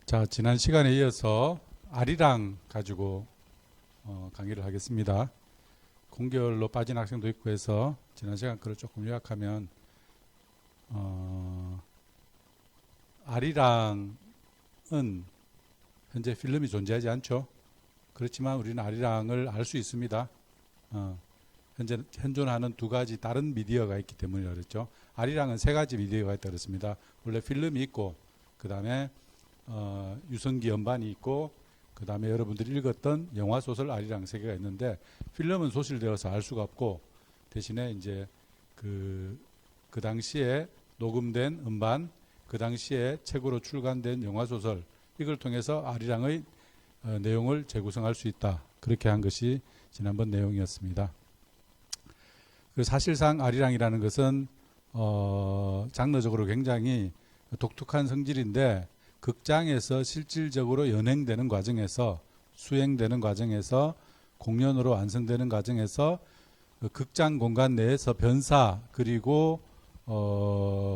자, 지난 시간에 이어서 아리랑 가지고 강의를 하겠습니다. 공결로 빠진 학생도 있고 해서 지난 시간 글을 조금 요약하면 아리랑은 현재 필름이 존재하지 않죠. 그렇지만 우리는 아리랑을 알 수 있습니다. 현재 현존하는 두 가지 다른 미디어가 있기 때문이라 그랬죠. 아리랑은 세 가지 미디어가 있다 그랬습니다. 원래 필름이 있고, 그 다음에 유성기 연반이 있고, 그 다음에 여러분들이 읽었던 영화 소설 아리랑 세 개가 있는데, 필름은 소실되어서 알 수가 없고, 대신에 이제 그 당시에 녹음된 음반, 그 당시에 책으로 출간된 영화 소설, 이걸 통해서 아리랑의 내용을 재구성할 수 있다. 그렇게 한 것이 지난번 내용이었습니다. 그 사실상 아리랑이라는 것은 장르적으로 굉장히 독특한 성질인데, 극장에서 실질적으로 연행되는 과정에서, 수행되는 과정에서, 공연으로 완성되는 과정에서 그 극장 공간 내에서 변사, 그리고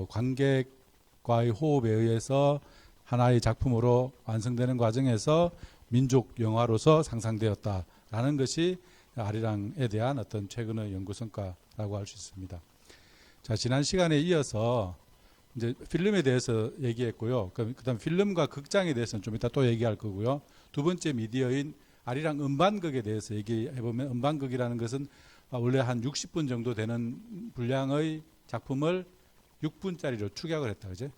관객과의 호흡에 의해서 하나의 작품으로 완성되는 과정에서 민족 영화로서 상상되었다라는 것이 아리랑에 대한 어떤 최근의 연구 성과라고 할 수 있습니다. 자, 지난 시간에 이어서 이제 필름에 대해서 얘기했고요. 그다음 필름과 극장에 대해서는 좀 이따 또 얘기할 거고요. 두 번째 미디어인 아리랑 음반극에 대해서 얘기해보면, 음반극이라는 것은 원래 한 60분 정도 되는 분량의 작품을 6분짜리로 축약을 했다, 그제?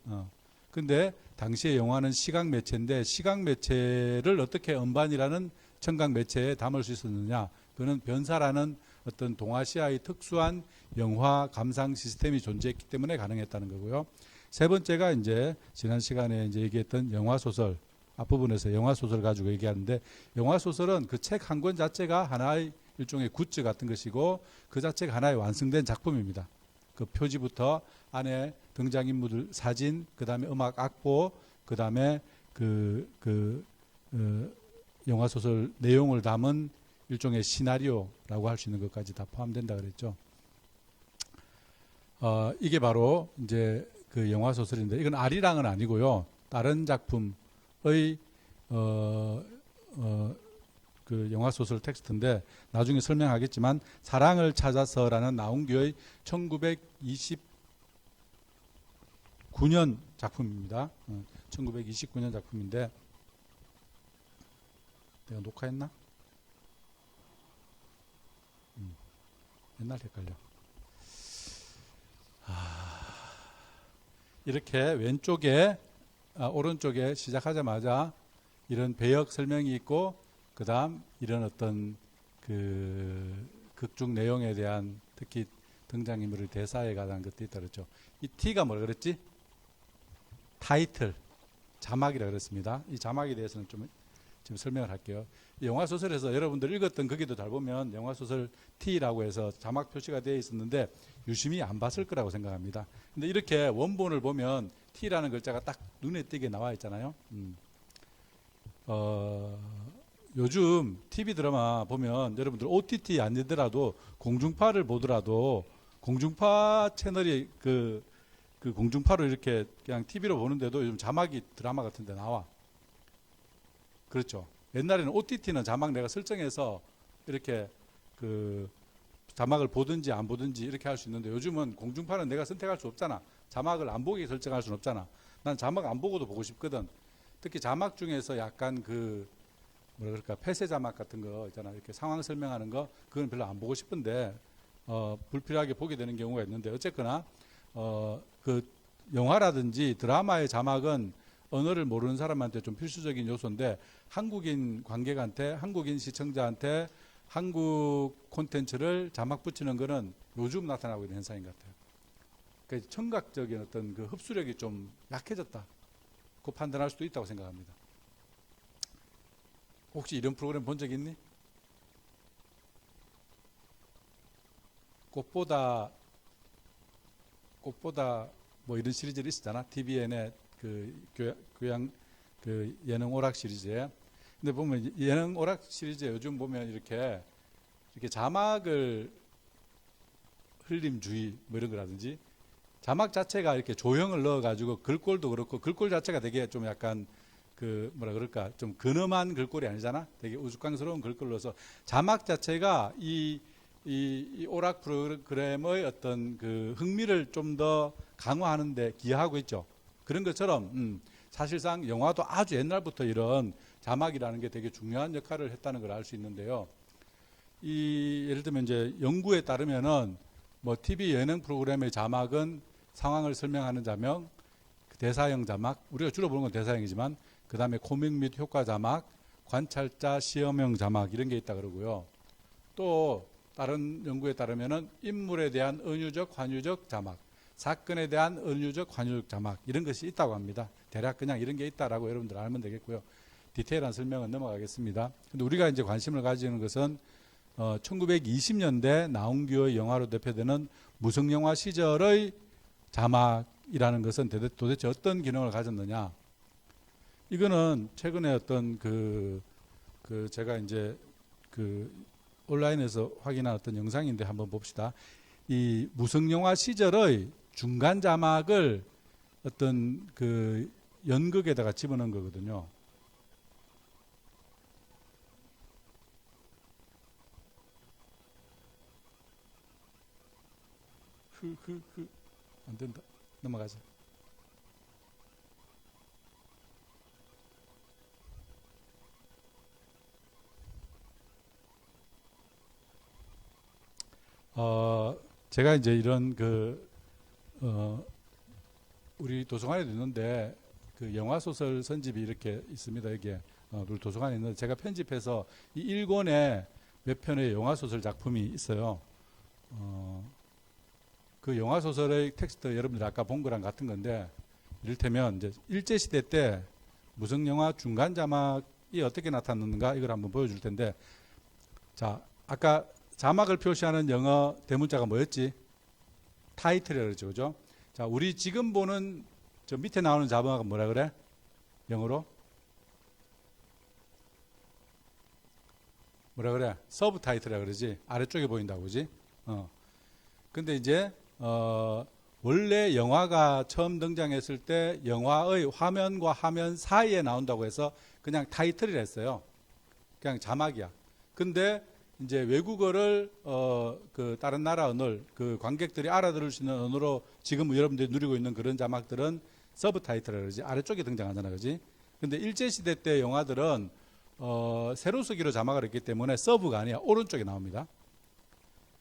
근데 당시의 영화는 시각 매체인데, 시각 매체를 어떻게 음반이라는 청각 매체에 담을 수 있었느냐? 그는 변사라는 어떤 동아시아의 특수한 영화 감상 시스템이 존재했기 때문에 가능했다는 거고요. 세 번째가 이제 지난 시간에 이제 얘기했던 영화 소설, 앞부분에서 영화 소설 가지고 얘기하는데, 영화 소설은 그 책 한 권 자체가 하나의 일종의 굿즈 같은 것이고, 그 자체가 하나의 완성된 작품입니다. 그 표지부터 안에 등장인물들 사진, 그 다음에 음악 악보, 그 다음에 영화 소설 내용을 담은 일종의 시나리오라고 할 수 있는 것까지 다 포함된다 그랬죠. 이게 바로 이제 그 영화 소설인데, 이건 아리랑은 아니고요. 다른 작품의 그 영화 소설 텍스트인데, 나중에 설명하겠지만, 사랑을 찾아서라는 나훈규의 1929년 작품입니다. 1929년 작품인데, 내가 녹화했나? 옛날 헷갈려. 이렇게 왼쪽에 오른쪽에 시작하자마자 이런 배역 설명이 있고, 그 다음 이런 어떤 그 극중 내용에 대한, 특히 등장인물의 대사에 관한 것도 있다 그랬죠. 이 T가 뭐라 그랬지? 타이틀, 자막이라 그랬습니다. 이 자막에 대해서는 좀 지금 설명을 할게요. 영화 소설에서 여러분들 읽었던 거기도 잘 보면 영화 소설 T라고 해서 자막 표시가 되어 있었는데 유심히 안 봤을 거라고 생각합니다. 근데 이렇게 원본을 보면 T라는 글자가 딱 눈에 띄게 나와 있잖아요. 요즘 TV 드라마 보면 여러분들 OTT 아니더라도 공중파를 보더라도 공중파 채널이 그 공중파로 이렇게 그냥 TV로 보는데도 요즘 자막이 드라마 같은 데 나와. 그렇죠. 옛날에는 OTT는 자막 내가 설정해서 이렇게 그 자막을 보든지 안 보든지 이렇게 할 수 있는데, 요즘은 공중파는 내가 선택할 수 없잖아. 자막을 안 보게 설정할 수는 없잖아. 난 자막 안 보고도 보고 싶거든. 특히 자막 중에서 약간 그 뭐라 그럴까, 폐쇄 자막 같은 거 있잖아. 이렇게 상황 설명하는 거, 그건 별로 안 보고 싶은데 불필요하게 보게 되는 경우가 있는데, 어쨌거나 그 영화라든지 드라마의 자막은 언어를 모르는 사람한테 좀 필수적인 요소인데, 한국인 관객한테, 한국인 시청자한테 한국 콘텐츠를 자막 붙이는 거는 요즘 나타나고 있는 현상인 것 같아요. 그러니까 청각적인 어떤 그 흡수력이 좀 약해졌다, 그 판단할 수도 있다고 생각합니다. 혹시 이런 프로그램 본 적 있니? 꽃보다 뭐 이런 시리즈를 있었잖아. TVN의 그 교양 그 예능 오락 시리즈에. 근데 보면 예능 오락 시리즈에 요즘 보면 이렇게 자막을 흘림주의 뭐 이런 거라든지, 자막 자체가 이렇게 조형을 넣어가지고 글꼴도 그렇고, 글꼴 자체가 되게 좀 약간 그 뭐라 그럴까 좀 근엄한 글꼴이 아니잖아. 되게 우스꽝스러운 글꼴로서 자막 자체가 이 오락 프로그램의 어떤 그 흥미를 좀 더 강화하는데 기여하고 있죠. 그런 것처럼 사실상 영화도 아주 옛날부터 이런 자막이라는 게 되게 중요한 역할을 했다는 걸 알 수 있는데요. 예를 들면 이제 연구에 따르면은 뭐 TV 예능 프로그램의 자막은 상황을 설명하는 자막, 대사형 자막, 우리가 주로 보는 건 대사형이지만 그 다음에 코믹 및 효과 자막, 관찰자 시험형 자막 이런 게 있다 그러고요. 또 다른 연구에 따르면은 인물에 대한 은유적, 환유적 자막, 사건에 대한 은유적, 환유적 자막 이런 것이 있다고 합니다. 대략 그냥 이런 게 있다라고 여러분들 알면 되겠고요. 디테일한 설명은 넘어가겠습니다. 근데 우리가 이제 관심을 가지는 것은 1920년대 나온규의 영화로 대표되는 무성영화 시절의 자막이라는 것은 도대체 어떤 기능을 가졌느냐? 이거는 최근에 어떤 제가 이제 온라인에서 확인한 어떤 영상인데 한번 봅시다. 이 무성영화 시절의 중간 자막을 어떤 연극에다가 집어넣은 거거든요. 안 된다. 넘어가자. 제가 이제 이런 우리 도서관에도 있는데 영화 소설 선집이 이렇게 있습니다. 이게 우리 도서관에 있는데 제가 편집해서 이 1권에 몇 편의 영화 소설 작품이 있어요. 그 영화 소설의 텍스트 여러분들 아까 본 거랑 같은 건데 이를테면 이제 일제 시대 때 무성 영화 중간 자막이 어떻게 나타났는가 이걸 한번 보여줄 텐데 자 아까 자막을 표시하는 영어 대문자가 뭐였지? 타이틀이라고 그러죠. 그죠? 자, 우리 지금 보는 저 밑에 나오는 자막은 뭐라 그래? 영어로? 뭐라 그래? 서브 타이틀이라고 그러지. 아래쪽에 보인다고 그러지? 근데 이제 원래 영화가 처음 등장했을 때 영화의 화면과 화면 사이에 나온다고 해서 그냥 타이틀이라 했어요. 그냥 자막이야. 근데 이제 외국어를 다른 나라 언어를 관객들이 알아들을 수 있는 언어로 지금 여러분들이 누리고 있는 그런 자막들은 서브 타이틀이라 그러지. 아래쪽에 등장하잖아. 그지? 근데 일제시대 때 영화들은 세로 쓰기로 자막을 했기 때문에 서브가 아니야. 오른쪽에 나옵니다.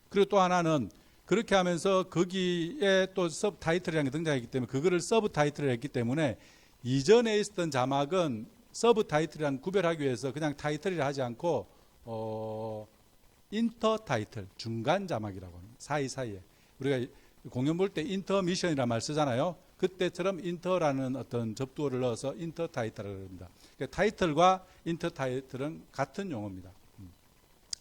그리고 또 하나는 그렇게 하면서 거기에 또 서브 타이틀이라는 게 등장했기 때문에 그거를 서브 타이틀을 했기 때문에 이전에 있었던 자막은 서브 타이틀이랑 구별하기 위해서 그냥 타이틀이라 하지 않고 인터 타이틀, 중간 자막이라고 합니다. 사이사이에. 우리가 공연 볼 때 인터미션이라는 말 쓰잖아요. 그때처럼 인터라는 어떤 접두어를 넣어서 인터 타이틀이라고 합니다. 그러니까 타이틀과 인터 타이틀은 같은 용어입니다.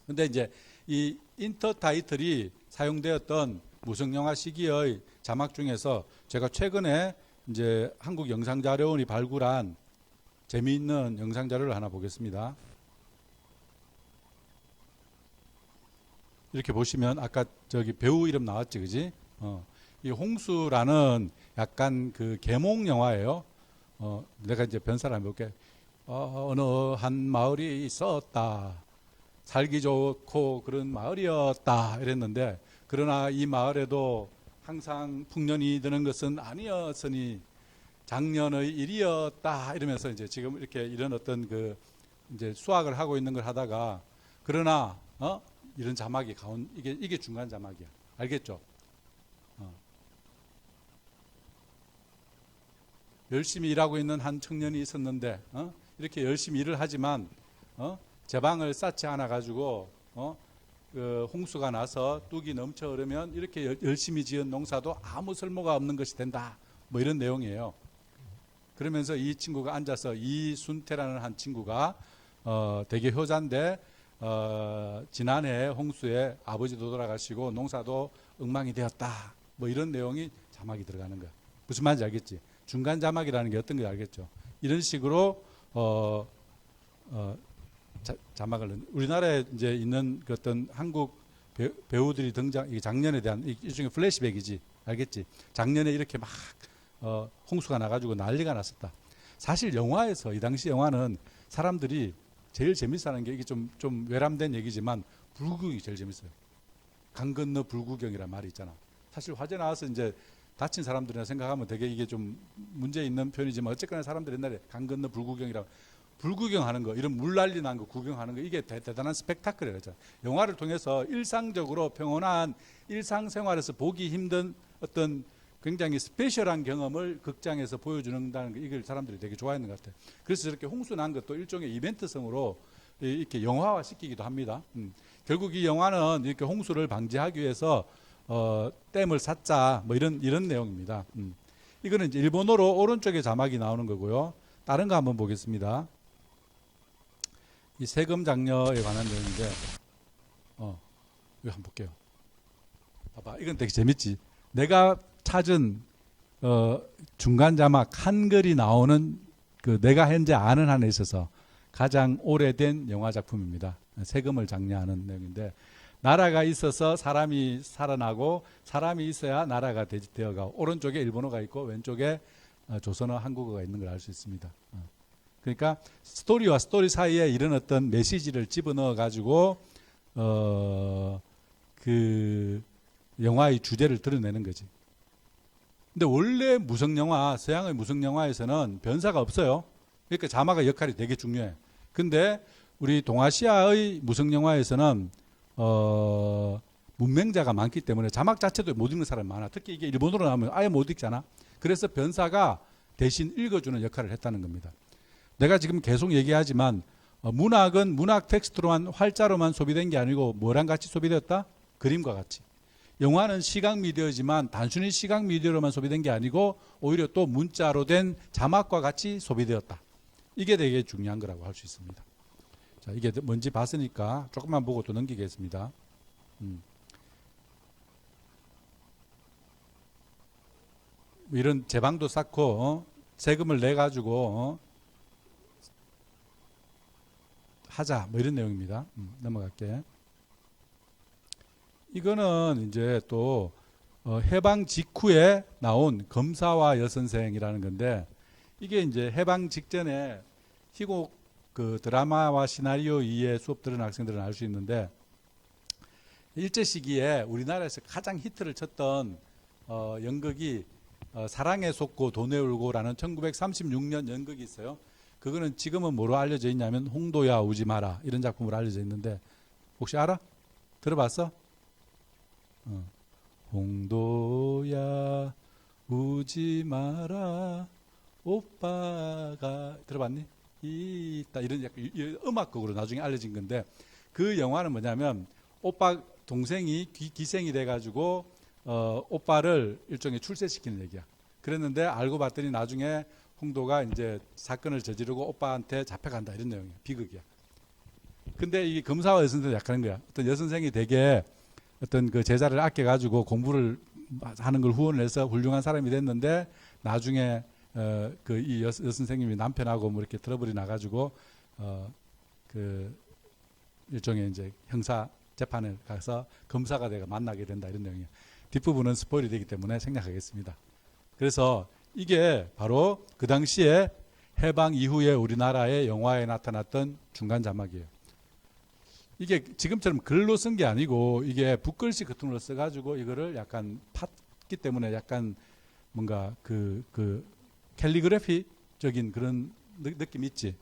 근데 이제 이 인터 타이틀이 사용되었던 무성영화 시기의 자막 중에서 제가 최근에 이제 한국영상자료원이 발굴한 재미있는 영상자료를 하나 보겠습니다. 이렇게 보시면 아까 저기 배우 이름 나왔지, 그지? 이 홍수라는 약간 계몽 영화예요. 내가 이제 변사를 한번 볼게. 어느 한 마을이 있었다. 살기 좋고 그런 마을이었다. 이랬는데 그러나 이 마을에도 항상 풍년이 드는 것은 아니었으니 작년의 일이었다. 이러면서 이제 지금 이렇게 이런 어떤 이제 수학을 하고 있는 걸 하다가 그러나 이런 자막이 이게 중간 자막이야. 알겠죠? 열심히 일하고 있는 한 청년이 있었는데 이렇게 열심히 일을 하지만 제 방을 쌓지 않아 가지고 홍수가 나서 뚝이 넘쳐 흐르면 이렇게 열심히 지은 농사도 아무 쓸모가 없는 것이 된다. 뭐 이런 내용이에요. 그러면서 이 친구가 앉아서 이순태라는 한 친구가 되게 효자인데 지난해 홍수에 아버지도 돌아가시고 농사도 엉망이 되었다. 뭐 이런 내용이 자막이 들어가는 거야. 무슨 말인지 알겠지? 중간 자막이라는 게 어떤 걸 알겠죠? 이런 식으로 자막을 넣는. 우리나라에 이제 있는 그 어떤 한국 배우들이 등장, 작년에 대한 일종의 플래시백이지, 알겠지? 작년에 이렇게 막 홍수가 나가지고 난리가 났었다. 사실 영화에서 이 당시 영화는 사람들이 제일 재밌어하는 게 이게 좀 외람된 얘기지만 불구경이 제일 재밌어요. 강 건너 불구경이란 말이 있잖아. 사실 화재 나와서 이제 다친 사람들이나 생각하면 되게 이게 좀 문제 있는 표현이지만 어쨌거나 사람들이 옛날에 강 건너 불구경이라 불구경하는 거, 이런 물 난리 난 거 구경하는 거, 이게 대단한 스펙타클이라고 하잖아. 영화를 통해서 일상적으로 평온한 일상생활에서 보기 힘든 어떤 굉장히 스페셜한 경험을 극장에서 보여주는다는 거, 이걸 사람들이 되게 좋아하는 것 같아요. 그래서 저렇게 홍수 난 것도 일종의 이벤트성으로 이렇게 영화화 시키기도 합니다. 결국 이 영화는 이렇게 홍수를 방지하기 위해서 댐을 샀자 뭐 이런 내용입니다. 이거는 이제 일본어로 오른쪽에 자막이 나오는 거고요. 다른 거 한번 보겠습니다. 이 세금 장려에 관한 내용인데, 이거 한번 볼게요. 봐봐, 이건 되게 재밌지. 내가 찾은 중간 자막 한글이 나오는 그 내가 현재 아는 한에 있어서 가장 오래된 영화 작품입니다. 세금을 장려하는 내용인데, 나라가 있어서 사람이 살아나고 사람이 있어야 나라가 되어가고, 오른쪽에 일본어가 있고 왼쪽에 조선어 한국어가 있는 걸 알 수 있습니다. 그러니까 스토리와 스토리 사이에 이런 어떤 메시지를 집어넣어 가지고 그 영화의 주제를 드러내는 거지. 근데 원래 무성 영화, 서양의 무성 영화에서는 변사가 없어요. 그러니까 자막의 역할이 되게 중요해. 근데 우리 동아시아의 무성 영화에서는 문맹자가 많기 때문에 자막 자체도 못 읽는 사람이 많아. 특히 이게 일본어로 나오면 아예 못 읽잖아. 그래서 변사가 대신 읽어주는 역할을 했다는 겁니다. 내가 지금 계속 얘기하지만 문학은 문학 텍스트로만 활자로만 소비된 게 아니고 뭐랑 같이 소비되었다? 그림과 같이. 영화는 시각 미디어지만 단순히 시각 미디어로만 소비된 게 아니고 오히려 또 문자로 된 자막과 같이 소비되었다. 이게 되게 중요한 거라고 할 수 있습니다. 자, 이게 뭔지 봤으니까 조금만 보고 또 넘기겠습니다. 이런 제방도 쌓고 세금을 내 가지고 하자 뭐 이런 내용입니다. 넘어갈게. 이거는 이제 또 해방 직후에 나온 검사와 여선생이라는 건데, 이게 이제 해방 직전에 희곡 그 드라마와 시나리오 이해 수업 들은 학생들은 알 수 있는데, 일제 시기에 우리나라에서 가장 히트를 쳤던 연극이 사랑에 속고 돈에 울고라는 1936년 연극이 있어요. 그거는 지금은 뭐로 알려져 있냐면 홍도야 우지 마라 이런 작품으로 알려져 있는데, 혹시 알아? 들어봤어? 홍도야 우지 마라 오빠가, 들어봤니? 있다 이런 약간 음악곡으로 나중에 알려진 건데, 그 영화는 뭐냐면 오빠 동생이 기생이 돼가지고 오빠를 일종의 출세시키는 얘기야. 그랬는데 알고 봤더니 나중에 홍도가 이제 사건을 저지르고 오빠한테 잡혀간다 이런 내용이야. 비극이야. 근데 이 검사와 여선생도 약간 거야. 어떤 여선생이 되게 어떤 그 제자를 아껴가지고 공부를 하는 걸 후원을 해서 훌륭한 사람이 됐는데, 나중에 그 이 여선생님이 남편하고 뭐 이렇게 트러블이 나가지고 그 일종의 이제 형사 재판에 가서 검사가 내가 만나게 된다 이런 내용이에요. 뒷부분은 스포일이 되기 때문에 생략하겠습니다. 그래서 이게 바로 그 당시에 해방 이후에 우리나라의 영화에 나타났던 중간 자막이에요. 이게 지금처럼 글로 쓴 게 아니고 이게 붓글씨 같은 걸로 써가지고 이거를 약간 팠기 때문에 약간 뭔가 그 캘리그래피적인 그런 느낌 있지.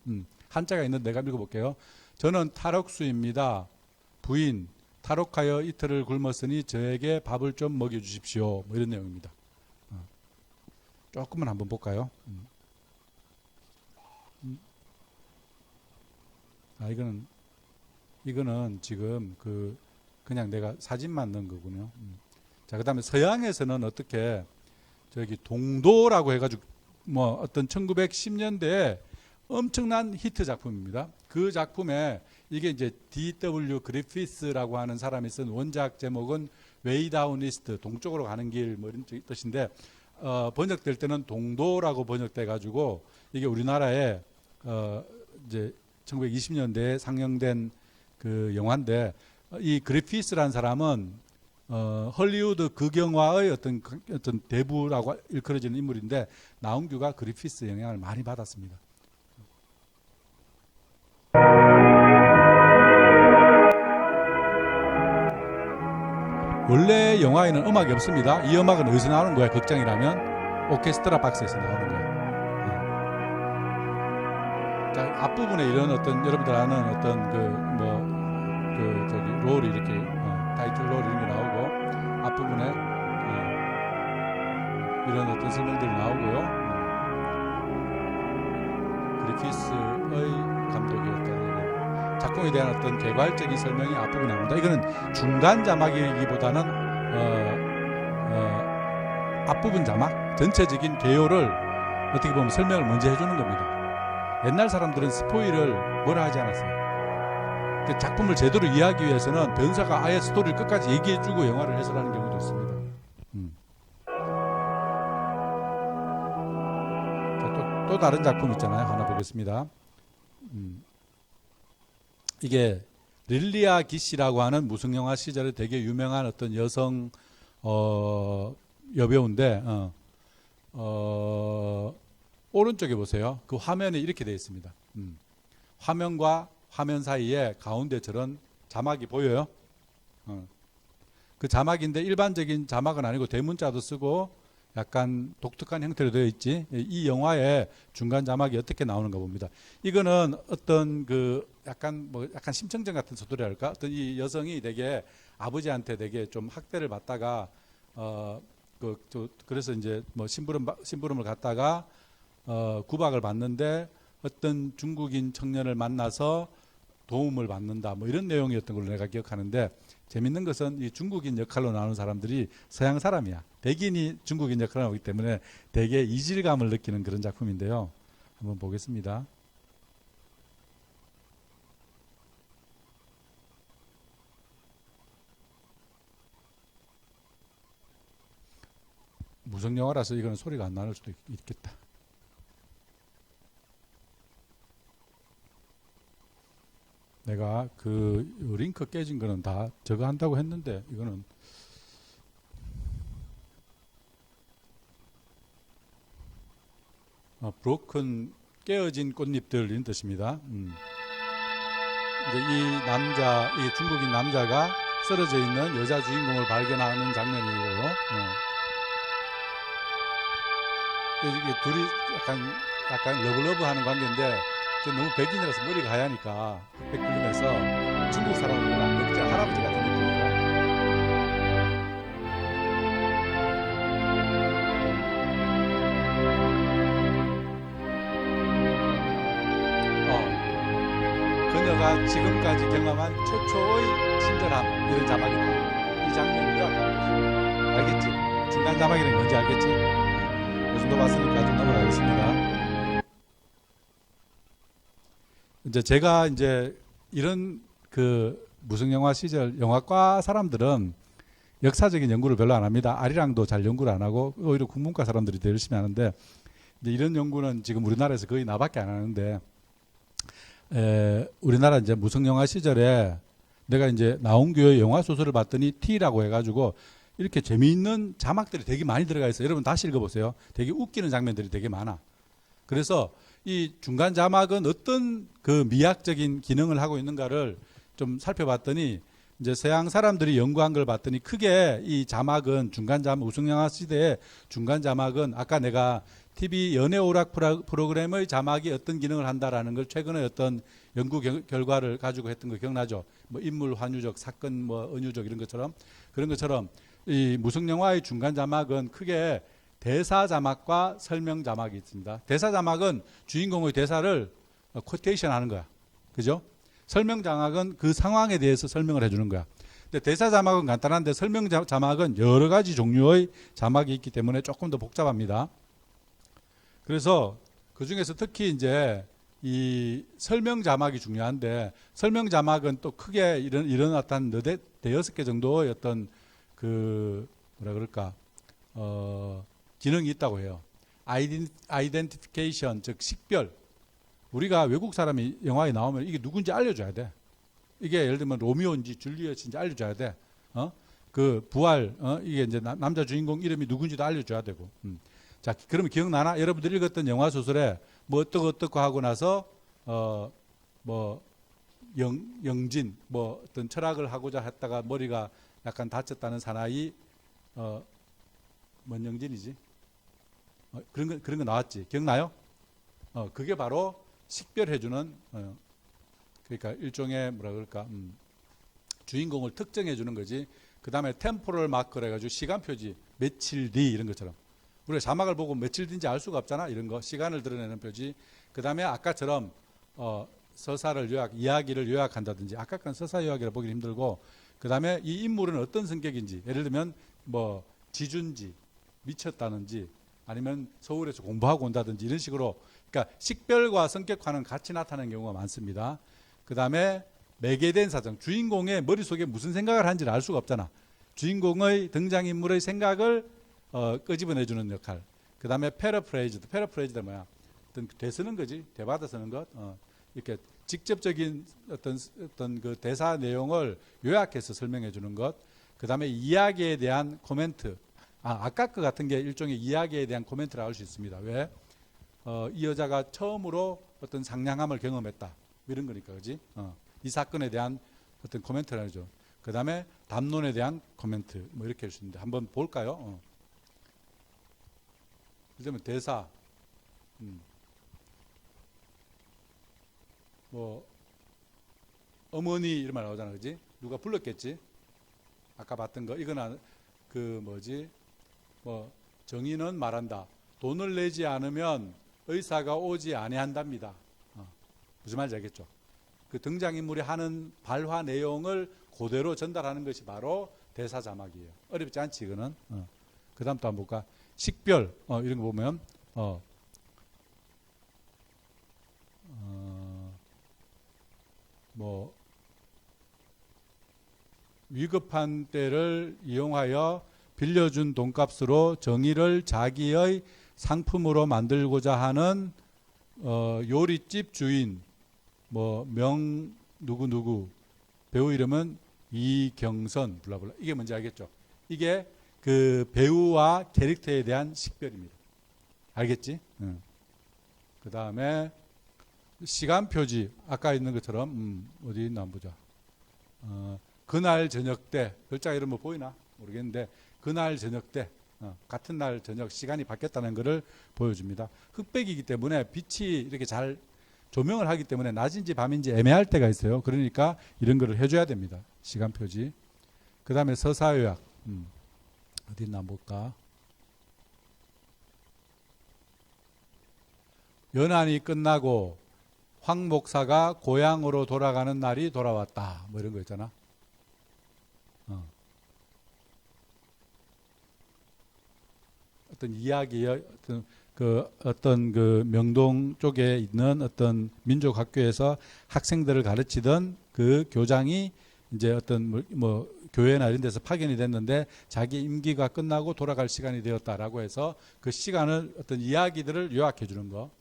한자가 있는데 내가 읽어볼게요. 저는 탈옥수입니다. 부인, 탈옥하여 이틀을 굶었으니 저에게 밥을 좀 먹여주십시오. 뭐 이런 내용입니다. 조금만 한번 볼까요? 이거는 지금 그냥 내가 사진만 넣은 거군요. 자, 그다음에 서양에서는 어떻게 저기 동도라고 해가지고 뭐 어떤 1910년대에 엄청난 히트 작품입니다. 그 작품에 이게 이제 D.W. 그리피스라고 하는 사람이 쓴 원작 제목은 웨이 다운 이스트, 동쪽으로 가는 길 뭐 이런 뜻인데, 번역될 때는 동도라고 번역돼 가지고 이게 우리나라에 이제 1920년대에 상영된 그 영화인데, 이 그리피스라는 사람은 헐리우드 극영화의 어떤 대부라고 일컬어지는 인물인데 나운규가 그리피스 영향을 많이 받았습니다. 원래 영화에는 음악이 없습니다. 이 음악은 어디서 나오는 거야? 극장이라면 오케스트라 박스에서 나오는 거예요. 자, 앞부분에 이런 어떤 여러분들 아는 어떤 롤이 이렇게 타이틀 롤 이런 게 나오고 앞부분에 이런 어떤 설명들이 나오고요. 그리피스의 감독이었다는 작품에 대한 어떤 개괄적인 설명이 앞부분에 나옵니다. 이거는 중간 자막이기보다는 앞부분 자막, 전체적인 개요를 어떻게 보면 설명을 먼저 해주는 겁니다. 옛날 사람들은 스포일을 뭐라 하지 않았어요. 그 작품을 제대로 이해하기 위해서는 변사가 아예 스토리를 끝까지 얘기해주고 영화를 해설하는 경우도 있습니다. 자, 또 다른 작품 있잖아요. 하나 보겠습니다. 이게 릴리아 기시라고 하는 무성영화 시절에 되게 유명한 어떤 여성 여배우인데 오른쪽에 보세요. 그 화면에 이렇게 되어 있습니다. 화면과 화면 사이에 가운데 저런 자막이 보여요. 그 자막인데 일반적인 자막은 아니고 대문자도 쓰고 약간 독특한 형태로 되어 있지. 이 영화의 중간 자막이 어떻게 나오는가 봅니다. 이거는 어떤 약간 심청전 같은 소설이랄까? 어떤 이 여성이 되게 아버지한테 되게 좀 학대를 받다가 그래서 이제 뭐 심부름을 갔다가 구박을 받는데 어떤 중국인 청년을 만나서 도움을 받는다 뭐 이런 내용이었던 걸로 내가 기억하는데 재밌는 것은 이 중국인 역할로 나오는 사람들이 서양 사람이야. 백인이 중국인 역할을 하기 때문에 되게 이질감을 느끼는 그런 작품인데요. 한번 보겠습니다. 무성영화라서 이거는 소리가 안 나올 수도 있겠다. 내가 그 링크 깨진 거는 다 저거 한다고 했는데 이거는 브로큰 깨어진 꽃잎들 이런 뜻입니다. 이제 이 중국인 남자가 쓰러져 있는 여자 주인공을 발견하는 장면이고요. 이게 둘이 약간 러브러브하는 관계인데 너무 백인이라서 머리가 하얘니까 흑백 필름에서 중국 사람을 별로 안 먹지 할아버지 같은 느낌이에요. 그녀가 지금까지 경험한 최초의 친절함 이런 자막이다. 이 장면이 요약하는 거지. 알겠지? 중간 자막이라는 게 뭔지 알겠지? 이 정도 봤으니까 좀 넘어가겠습니다. 이제 제가 이제 이런 무성영화 시절 영화과 사람들은 역사적인 연구를 별로 안 합니다. 아리랑도 잘 연구를 안 하고 오히려 국문과 사람들이 더 열심히 하는데 이제 이런 연구는 지금 우리나라에서 거의 나밖에 안 하는데 우리나라 이제 무성영화 시절에 내가 이제 나운규의 영화 소설을 봤더니 T라고 해가지고 이렇게 재미있는 자막들이 되게 많이 들어가 있어요. 여러분 다시 읽어보세요. 되게 웃기는 장면들이 되게 많아. 그래서 이 중간 자막은 어떤 미학적인 기능을 하고 있는가를 좀 살펴봤더니 이제 서양 사람들이 연구한 걸 봤더니 크게 이 자막은 중간 자막 무성영화 시대의 중간 자막은 아까 내가 TV 연애 오락 프로그램의 자막이 어떤 기능을 한다라는 걸 최근에 어떤 연구 결과를 가지고 했던 거 기억나죠? 뭐 인물 환유적, 사건 뭐 은유적 이런 것처럼 그런 것처럼 이 무성영화의 중간 자막은 크게 대사 자막과 설명 자막이 있습니다. 대사 자막은 주인공의 대사를 코테이션 하는 거야. 그죠? 설명 자막은 그 상황에 대해서 설명을 해주는 거야. 근데 대사 자막은 간단한데 설명 자막은 여러 가지 종류의 자막이 있기 때문에 조금 더 복잡합니다. 그래서 그 중에서 특히 이제 이 설명 자막이 중요한데 설명 자막은 또 크게 이런 어떤 대여섯 개 정도의 어떤 뭐라 그럴까 기능이 있다고 해요. 아이덴티피케이션 즉 식별. 우리가 외국 사람이 영화에 나오면 이게 누군지 알려줘야 돼. 이게 예를 들면 로미오인지 줄리엣인지 알려줘야 돼. 그 부활 이게 이제 남자 주인공 이름이 누군지도 알려줘야 되고. 자, 그러면 기억나나? 여러분들이 읽었던 영화 소설에 뭐 어떻고 하고 나서 뭐 영진 뭐 어떤 철학을 하고자 했다가 머리가 약간 다쳤다는 사나이 뭔 영진이지? 그런 거 나왔지. 기억나요? 그게 바로 식별해주는 그러니까 일종의 뭐라 그럴까 주인공을 특정해 주는 거지. 그 다음에 템포럴 마커를 해가지고 시간 표지 며칠 뒤 이런 것처럼 우리가 자막을 보고 며칠 뒤인지 알 수가 없잖아. 이런 거 시간을 드러내는 표지. 그 다음에 아까처럼 서사를 이야기를 요약한다든지 아까 건 서사 요약이라 보기 힘들고 그 다음에 이 인물은 어떤 성격인지 예를 들면 뭐 지준지 미쳤다는지 아니면 서울에서 공부하고 온다든지 이런 식으로 그러니까 식별과 성격화는 같이 나타나는 경우가 많습니다. 그 다음에 매개된 사정 주인공의 머릿속에 무슨 생각을 하는지를 알 수가 없잖아. 주인공의 등장인물의 생각을 끄집어내주는 역할. 그 다음에 패러프레이즈가 뭐야? 어떤 되쓰는 거지. 되받아 쓰는 것. 이렇게 직접적인 어떤 그 대사 내용을 요약해서 설명해 주는 것. 그 다음에 이야기에 대한 코멘트. 아까 그 같은 게 일종의 이야기에 대한 코멘트라고 할 수 있습니다. 왜? 이 여자가 처음으로 어떤 상냥함을 경험했다. 이런 거니까, 그지? 이 사건에 대한 어떤 코멘트를 하죠. 그 다음에 담론에 대한 코멘트. 뭐 이렇게 할 수 있는데 한번 볼까요? 그러면 대사. 뭐 어머니 이런 말 나오잖아, 그지? 누가 불렀겠지? 아까 봤던 거 이거는 그 뭐지? 뭐 정의는 말한다. 돈을 내지 않으면 의사가 오지 아니한답니다. 무슨 말인지 알겠죠? 그 등장인물이 하는 발화 내용을 그대로 전달하는 것이 바로 대사 자막이에요. 어렵지 않지 이거는. 그 다음 또 한번 볼까? 식별 이런 거 보면 뭐 위급한 때를 이용하여 빌려준 돈값으로 정의를 자기의 상품으로 만들고자 하는 요리집 주인 뭐 명 누구 배우 이름은 이경선 블라블라 이게 뭔지 알겠죠? 이게 그 배우와 캐릭터에 대한 식별입니다. 알겠지? 그 다음에 시간 표지 아까 있는 것처럼 어디 있나 한번 보자. 그날 저녁 때 글자 이름 뭐 보이나 모르겠는데 그날 저녁 때 같은 날 저녁 시간이 바뀌었다는 것을 보여줍니다. 흑백이기 때문에 빛이 이렇게 잘 조명을 하기 때문에 낮인지 밤인지 애매할 때가 있어요. 그러니까 이런 거를 해줘야 됩니다. 시간 표지. 그 다음에 서사 요약. 어디 있나 볼까. 연한이 끝나고 황 목사가 고향으로 돌아가는 날이 돌아왔다. 뭐 이런 거 있잖아. 어떤 이야기의 어떤 그 명동 쪽에 있는 어떤 민족 학교에서 학생들을 가르치던 그 교장이 이제 어떤 뭐 교회나 이런 데서 파견이 됐는데 자기 임기가 끝나고 돌아갈 시간이 되었다라고 해서 그 시간을 어떤 이야기들을 요약해 주는 거.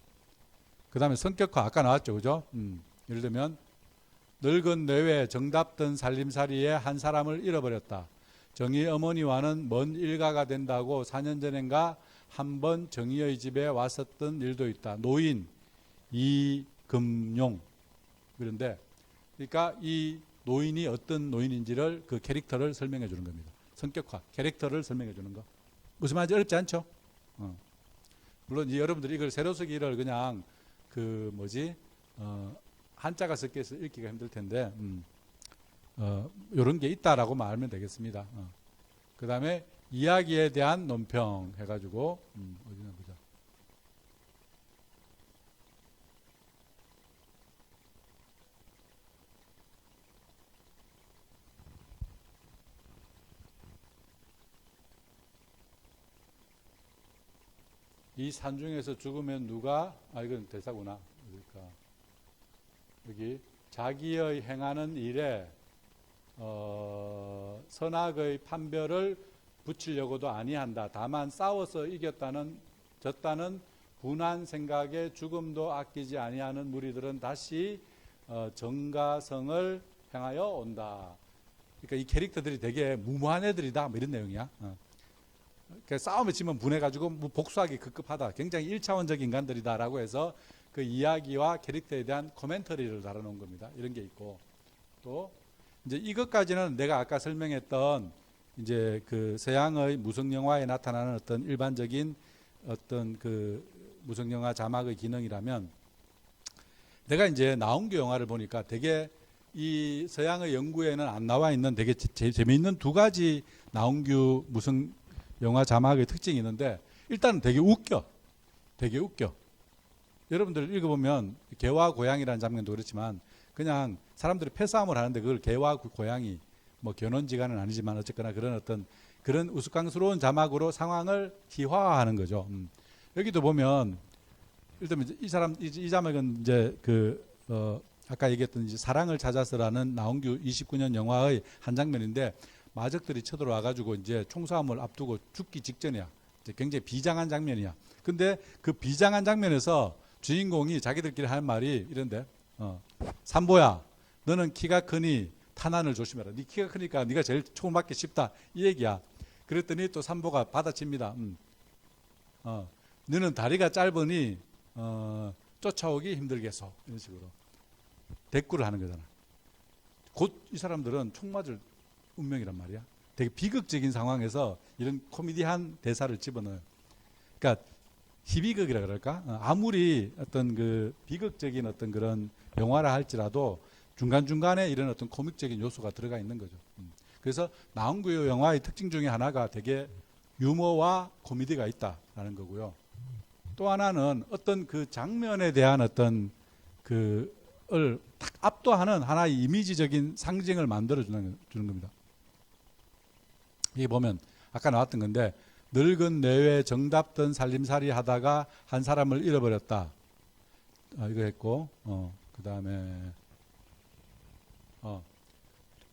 그 다음에 성격화 아까 나왔죠, 그죠? 예를 들면 늙은 뇌에 정답던 살림살이에 한 사람을 잃어버렸다. 정의 어머니와는 먼 일가가 된다고 4년 전인가 한번 정의의 집에 왔었던 일도 있다. 노인 이금용. 그런데 그러니까 이 노인이 어떤 노인인지를 그 캐릭터를 설명해 주는 겁니다. 성격화, 캐릭터를 설명해 주는 거. 무슨 말인지 어렵지 않죠? 물론 여러분들이 이걸 세로 쓰기를 그냥 그 뭐지 한자가 섞여서 읽기가 힘들 텐데 이런 게 있다라고 말하면 되겠습니다. 그 다음에 이야기에 대한 논평 해가지고 어디나 보자. 이 산중에서 죽으면 누가 이건 대사구나. 그러니까 여기 자기의 행하는 일에 선악의 판별을 붙이려고도 아니한다. 다만 싸워서 졌다는 분한 생각에 죽음도 아끼지 아니하는 무리들은 다시 정가성을 향하여 온다. 그러니까 이 캐릭터들이 되게 무모한 애들이다 뭐 이런 내용이야. 그러니까 싸움에 지면 분해가지고 뭐 복수하기 급급하다. 굉장히 1차원적 인간들이다라고 해서 그 이야기와 캐릭터에 대한 코멘터리를 달아놓은 겁니다. 이런 게 있고 또 이제 이것까지는 내가 아까 설명했던 이제 그 서양의 무성 영화에 나타나는 어떤 일반적인 어떤 그 무성 영화 자막의 기능이라면 내가 이제 나온규 영화를 보니까 되게 이 서양의 연구에는 안 나와 있는 되게 재미있는 두 가지 나온규 무성 영화 자막의 특징이 있는데 일단은 되게 웃겨. 되게 웃겨. 여러분들 읽어보면 개와 고양이라는 장면도 그렇지만 그냥 사람들이 패싸움을 하는데 그걸 개와 고양이 뭐 견원지간은 아니지만 어쨌거나 그런 어떤 그런 우스꽝스러운 자막으로 상황을 희화화하는 거죠. 여기도 보면 일단 이 사람 이 자막은 이제 그 아까 얘기했던 이제 사랑을 찾아서라는 나온규 29년 영화의 한 장면인데 마적들이 쳐들어와 가지고 이제 총싸움을 앞두고 죽기 직전이야. 이제 굉장히 비장한 장면이야. 근데 그 비장한 장면에서 주인공이 자기들끼리 하는 말이 이런데 삼보야 너는 키가 크니 탄환을 조심해라. 네 키가 크니까 네가 제일 총을 맞기 쉽다 이 얘기야. 그랬더니 또 삼보가 받아칩니다. 너는 다리가 짧으니 쫓아오기 힘들겠어. 이런 식으로 대꾸를 하는 거잖아. 곧 이 사람들은 총 맞을 운명이란 말이야. 되게 비극적인 상황에서 이런 코미디한 대사를 집어넣어요. 그러니까 희비극이라 그럴까? 아무리 어떤 그 비극적인 어떤 그런 영화라 할지라도 중간중간에 이런 어떤 코믹적인 요소가 들어가 있는 거죠. 그래서 나온규 영화의 특징 중에 하나가 되게 유머와 코미디가 있다라는 거고요. 또 하나는 어떤 그 장면에 대한 어떤 그을 딱 압도하는 하나의 이미지적인 상징을 만들어 주는 겁니다. 이게 보면 아까 나왔던 건데 늙은 뇌에 정답던 살림살이 하다가 한 사람을 잃어버렸다. 이거 했고, 그 다음에,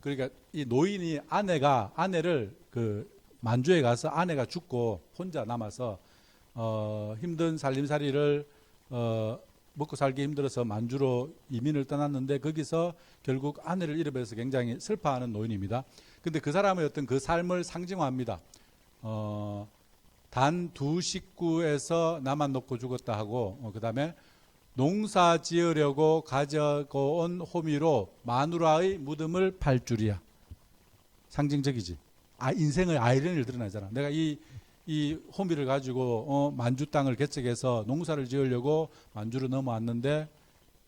그러니까 이 노인이 아내를 그 만주에 가서 아내가 죽고 혼자 남아서, 힘든 살림살이를, 먹고 살기 힘들어서 만주로 이민을 떠났는데 거기서 결국 아내를 잃어버려서 굉장히 슬퍼하는 노인입니다. 근데 그 사람의 어떤 그 삶을 상징화합니다. 단 두 식구에서 나만 놓고 죽었다 하고 그 다음에 농사 지으려고 가져고 온 호미로 마누라의 무덤을 팔 줄이야. 상징적이지. 인생의 아이러니를 드러내잖아. 내가 이 호미를 가지고 만주 땅을 개척해서 농사를 지으려고 만주로 넘어왔는데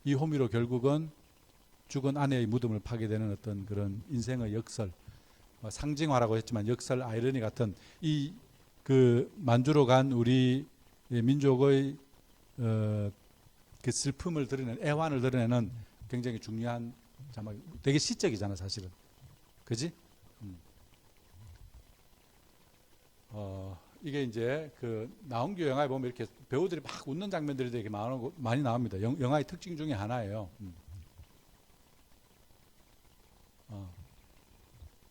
이 호미로 결국은 죽은 아내의 무덤을 파게 되는 어떤 그런 인생의 역설, 상징화라고 했지만 역설 아이러니 같은 이 그 만주로 간 우리 민족의 그 슬픔을 드러내는 애환을 드러내는 굉장히 중요한 자막. 되게 시적이잖아 사실은, 그지? 이게 이제 그 나온규 영화에 보면 이렇게 배우들이 막 웃는 장면들이 되게 많이 나옵니다. 영화의 특징 중에 하나예요.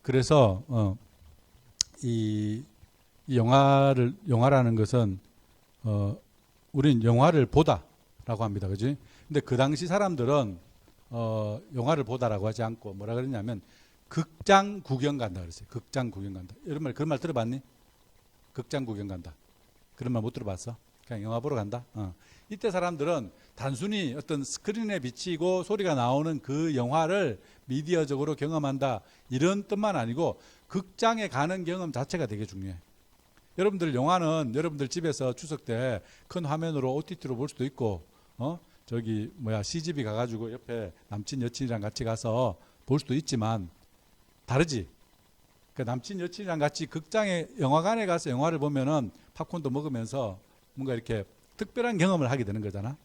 그래서 이 영화라는 것은 우린 영화를 보다라고 합니다, 그지? 근데 그 당시 사람들은 영화를 보다라고 하지 않고 뭐라 그랬냐면 극장 구경 간다 그랬어요. 극장 구경 간다. 그런 말 들어봤니? 극장 구경 간다. 그런 말 못 들어봤어? 그냥 영화 보러 간다. 이때 사람들은 단순히 어떤 스크린에 비치고 소리가 나오는 그 영화를 미디어적으로 경험한다 이런 뜻만 아니고 극장에 가는 경험 자체가 되게 중요해. 여러분들 영화는 여러분들 집에서 추석 때 큰 화면으로 OTT로 볼 수도 있고 저기 CGV 가가지고 옆에 남친 여친이랑 같이 가서 볼 수도 있지만 다르지. 그러니까 남친 여친이랑 같이 극장에 영화관에 가서 영화를 보면은 팝콘도 먹으면서 뭔가 이렇게 특별한 경험을 하게 되는 거잖아.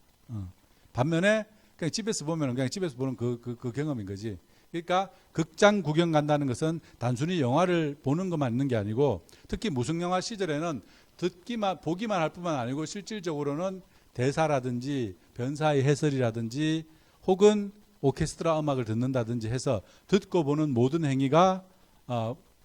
반면에 그냥 집에서 보면은 그냥 집에서 보는 그 경험인 거지. 그러니까 극장 구경 간다는 것은 단순히 영화를 보는 것만 있는 게 아니고 특히 무성 영화 시절에는 보기만 할 뿐만 아니고 실질적으로는 대사라든지 변사의 해설이라든지 혹은 오케스트라 음악을 듣는다든지 해서 듣고 보는 모든 행위가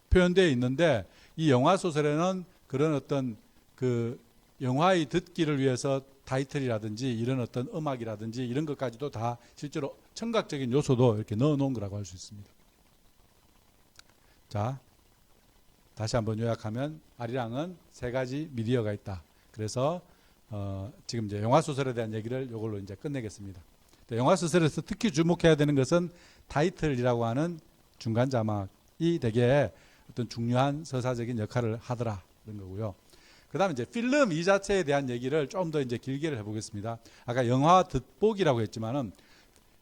표현되어 있는데 이 영화 소설에는 그런 어떤 그 영화의 듣기를 위해서 타이틀이라든지 이런 어떤 음악이라든지 이런 것까지도 다 실제로 청각적인 요소도 이렇게 넣어 놓은 거라고 할 수 있습니다. 자, 다시 한번 요약하면 아리랑은 세 가지 미디어가 있다. 그래서 지금 이제 영화 소설에 대한 얘기를 이걸로 이제 끝내겠습니다. 영화 소설에서 특히 주목해야 되는 것은 타이틀이라고 하는 중간 자막이 되게 어떤 중요한 서사적인 역할을 하더라 그런 거고요. 그다음에 이제 필름 이 자체에 대한 얘기를 좀 더 이제 길게 해보겠습니다. 아까 영화 듣보기라고 했지만은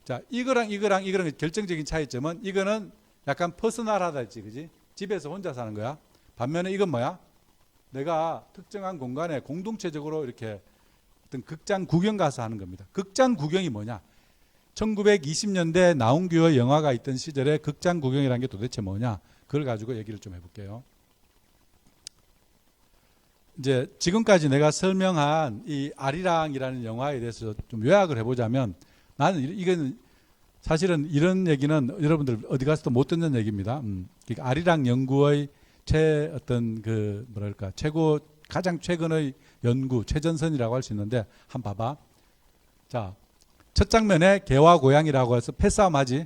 자 이거랑 결정적인 차이점은 이거는 약간 퍼스널하다 했지, 그지? 집에서 혼자 사는 거야. 반면에 이건 뭐야? 내가 특정한 공간에 공동체적으로 이렇게 어떤 극장 구경 가서 하는 겁니다. 극장 구경이 뭐냐? 1920년대 나운규의 영화가 있던 시절에 극장 구경이라는 게 도대체 뭐냐? 그걸 가지고 얘기를 좀 해볼게요. 이제 지금까지 내가 설명한 이 아리랑이라는 영화에 대해서 좀 요약을 해보자면 나는 이건 사실은 이런 얘기는 여러분들 어디 가서도 못 듣는 얘기입니다. 그러니까 아리랑 연구의 어떤 그 뭐랄까 최고 가장 최근의 연구 최전선이라고 할 수 있는데 한번 봐봐. 자, 첫 장면에 개와 고양이라고 해서 패싸움하지.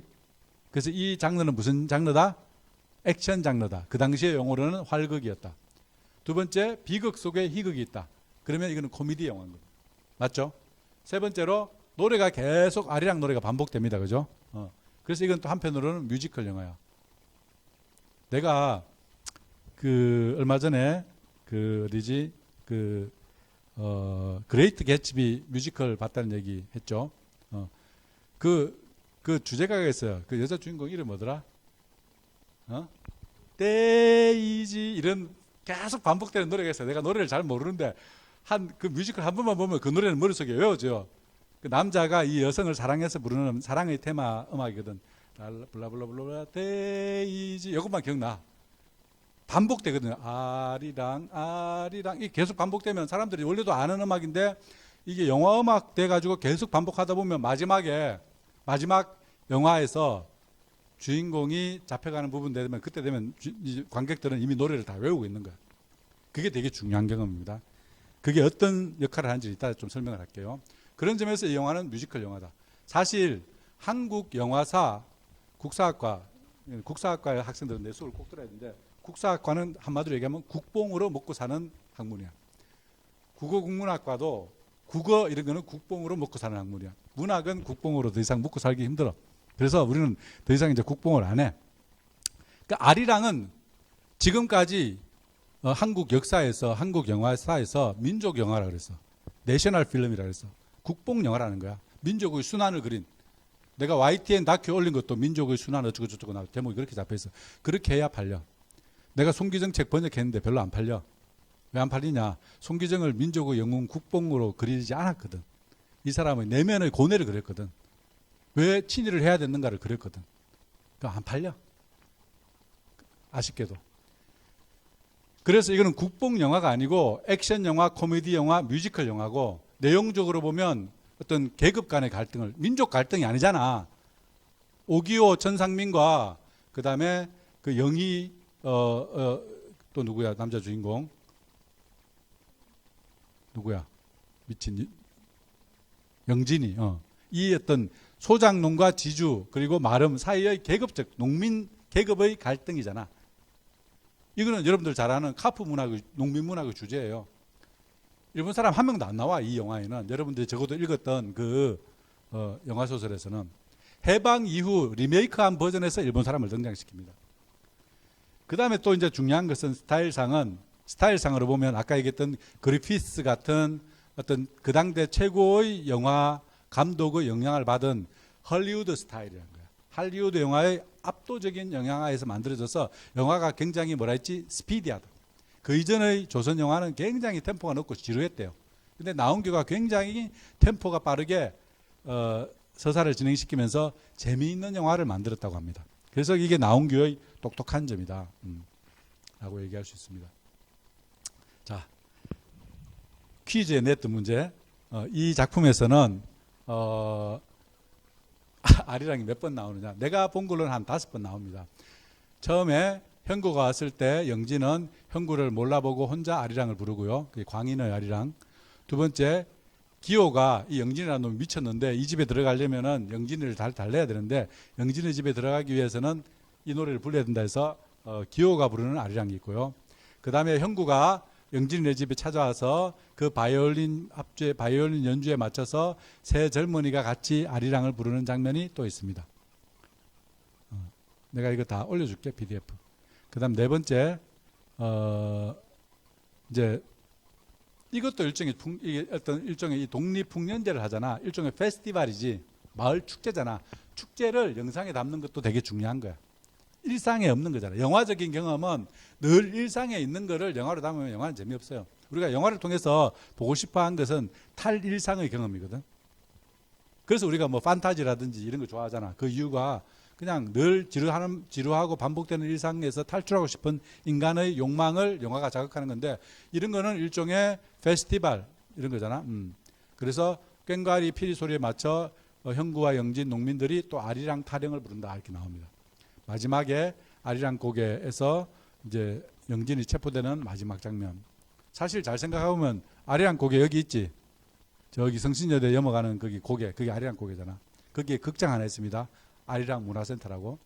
그래서 이 장르는 무슨 장르다? 액션 장르다. 그 당시의 용어로는 활극이었다. 두 번째, 비극 속에 희극이 있다. 그러면 이거는 코미디 영화인 거예요. 맞죠? 세 번째로 노래가 계속 아리랑 노래가 반복됩니다. 그죠? 그래서 이건 또 한편으로는 뮤지컬 영화야. 내가 그 얼마 전에 그 어디지? 그레이트 개츠비 뮤지컬 봤다는 얘기 했죠. 그 주제가가 있어요. 그 여자 주인공 이름 뭐더라? 데이지 이런 계속 반복되는 노래가 있어요. 내가 노래를 잘 모르는데 그 뮤지컬 한 번만 보면 그 노래는 머릿속에 외워져요. 그 남자가 이 여성을 사랑해서 부르는 사랑의 테마 음악이거든. 블라블라블라 데이지 이것만 기억나. 반복되거든요. 아리랑 이게 계속 반복되면 사람들이 원래도 아는 음악인데 이게 영화 음악 돼가지고 계속 반복하다 보면 마지막 영화에서 주인공이 잡혀가는 부분 되면 그때 되면 관객들은 이미 노래를 다 외우고 있는 거야. 그게 되게 중요한 경험입니다. 그게 어떤 역할을 하는지 이따 좀 설명을 할게요. 그런 점에서 이 영화는 뮤지컬 영화다. 사실 한국 영화사 국사학과의 학생들은 내 수업을 꼭 들어야 되는데 국사학과는 한마디로 얘기하면 국뽕으로 먹고 사는 학문이야. 국어국문학과도 국어 이런 거는 국뽕으로 먹고 사는 학문이야. 문학은 국뽕으로 더 이상 먹고 살기 힘들어. 그래서 우리는 더 이상 이제 국뽕을 안 해. 그러니까 아리랑은 지금까지 한국 역사에서 한국 영화사에서 민족 영화라 그랬어. 내셔널 필름이라 그랬어. 국뽕 영화라는 거야. 민족의 순환을 그린. 내가 YTN 다큐 올린 것도 민족의 순환 어쩌고 저쩌고 나 제목이 그렇게 잡혀 있어. 그렇게 해야 팔려. 내가 송기정 책 번역했는데 별로 안 팔려. 왜 안 팔리냐? 송기정을 민족의 영웅 국뽕으로 그리지 않았거든. 이 사람의 내면의 고뇌를 그렸거든. 왜 친일을 해야 되는가를 그랬거든. 그러니까 안 팔려. 아쉽게도. 그래서 이거는 국뽕 영화가 아니고 액션 영화, 코미디 영화, 뮤지컬 영화고 내용적으로 보면 어떤 계급 간의 갈등을 민족 갈등이 아니잖아. 5.25 전상민과 그 다음에 그 영희 또 누구야 남자 주인공 누구야 미친 영진이 이 어떤 소장농과 지주 그리고 마름 사이의 계급적 농민 계급의 갈등이잖아. 이거는 여러분들 잘 아는 카프 문학의 농민 문학의 주제예요. 일본 사람 한 명도 안 나와 이 영화에는. 여러분들이 적어도 읽었던 그 영화 소설에서는 해방 이후 리메이크한 버전에서 일본 사람을 등장시킵니다. 그 다음에 또 이제 중요한 것은 스타일상으로 보면 아까 얘기했던 그리피스 같은 어떤 그 당대 최고의 영화 감독의 영향을 받은 헐리우드 스타일이라는 거야. 할리우드 영화의 압도적인 영향하에서 만들어져서 영화가 굉장히 뭐라 했지? 스피디하다. 그 이전의 조선 영화는 굉장히 템포가 높고 지루했대요. 근데 나운규가 굉장히 템포가 빠르게 서사를 진행시키면서 재미있는 영화를 만들었다고 합니다. 그래서 이게 나운규의 똑똑한 점이다. 라고 얘기할 수 있습니다. 자, 퀴즈에 냈던 문제. 이 작품에서는 아리랑이 몇 번 나오느냐. 내가 본 걸로는 한 5번 나옵니다. 처음에 형구가 왔을 때 영진은 형구를 몰라보고 혼자 아리랑을 부르고요. 그게 광인의 아리랑. 두 번째, 기호가 이 영진이라는 놈이 미쳤는데 이 집에 들어가려면은 영진이를 달래야 되는데 영진의 집에 들어가기 위해서는 이 노래를 불러야 된다 해서 기호가 부르는 아리랑이 있고요. 그 다음에 형구가 영진이네 집에 찾아와서 그 바이올린 연주에 맞춰서 세 젊은이가 같이 아리랑을 부르는 장면이 또 있습니다. 내가 이거 다 올려줄게, PDF. 그 다음 네 번째, 이제 이것도 일종의 독립풍년제를 하잖아. 일종의 페스티벌이지. 마을 축제잖아. 축제를 영상에 담는 것도 되게 중요한 거야. 일상에 없는 거잖아. 영화적인 경험은 늘 일상에 있는 거를 영화로 담으면 영화는 재미없어요. 우리가 영화를 통해서 보고 싶어 한 것은 탈일상의 경험이거든. 그래서 우리가 뭐 판타지라든지 이런 거 좋아하잖아. 그 이유가 그냥 늘 지루하고 반복되는 일상에서 탈출하고 싶은 인간의 욕망을 영화가 자극하는 건데, 이런 거는 일종의 페스티벌 이런 거잖아. 그래서 꽹과리 피리 소리에 맞춰 형구와 영진 농민들이 또 아리랑 타령을 부른다 이렇게 나옵니다. 마지막에 아리랑 고개에서 이제 영진이 체포되는 마지막 장면. 사실 잘 생각해보면 아리랑 고개 여기 있지. 저기 성신여대 넘어가는 거기 고개, 그게 아리랑 고개잖아. 거기에 극장 하나 있습니다. 아리랑 문화센터라고.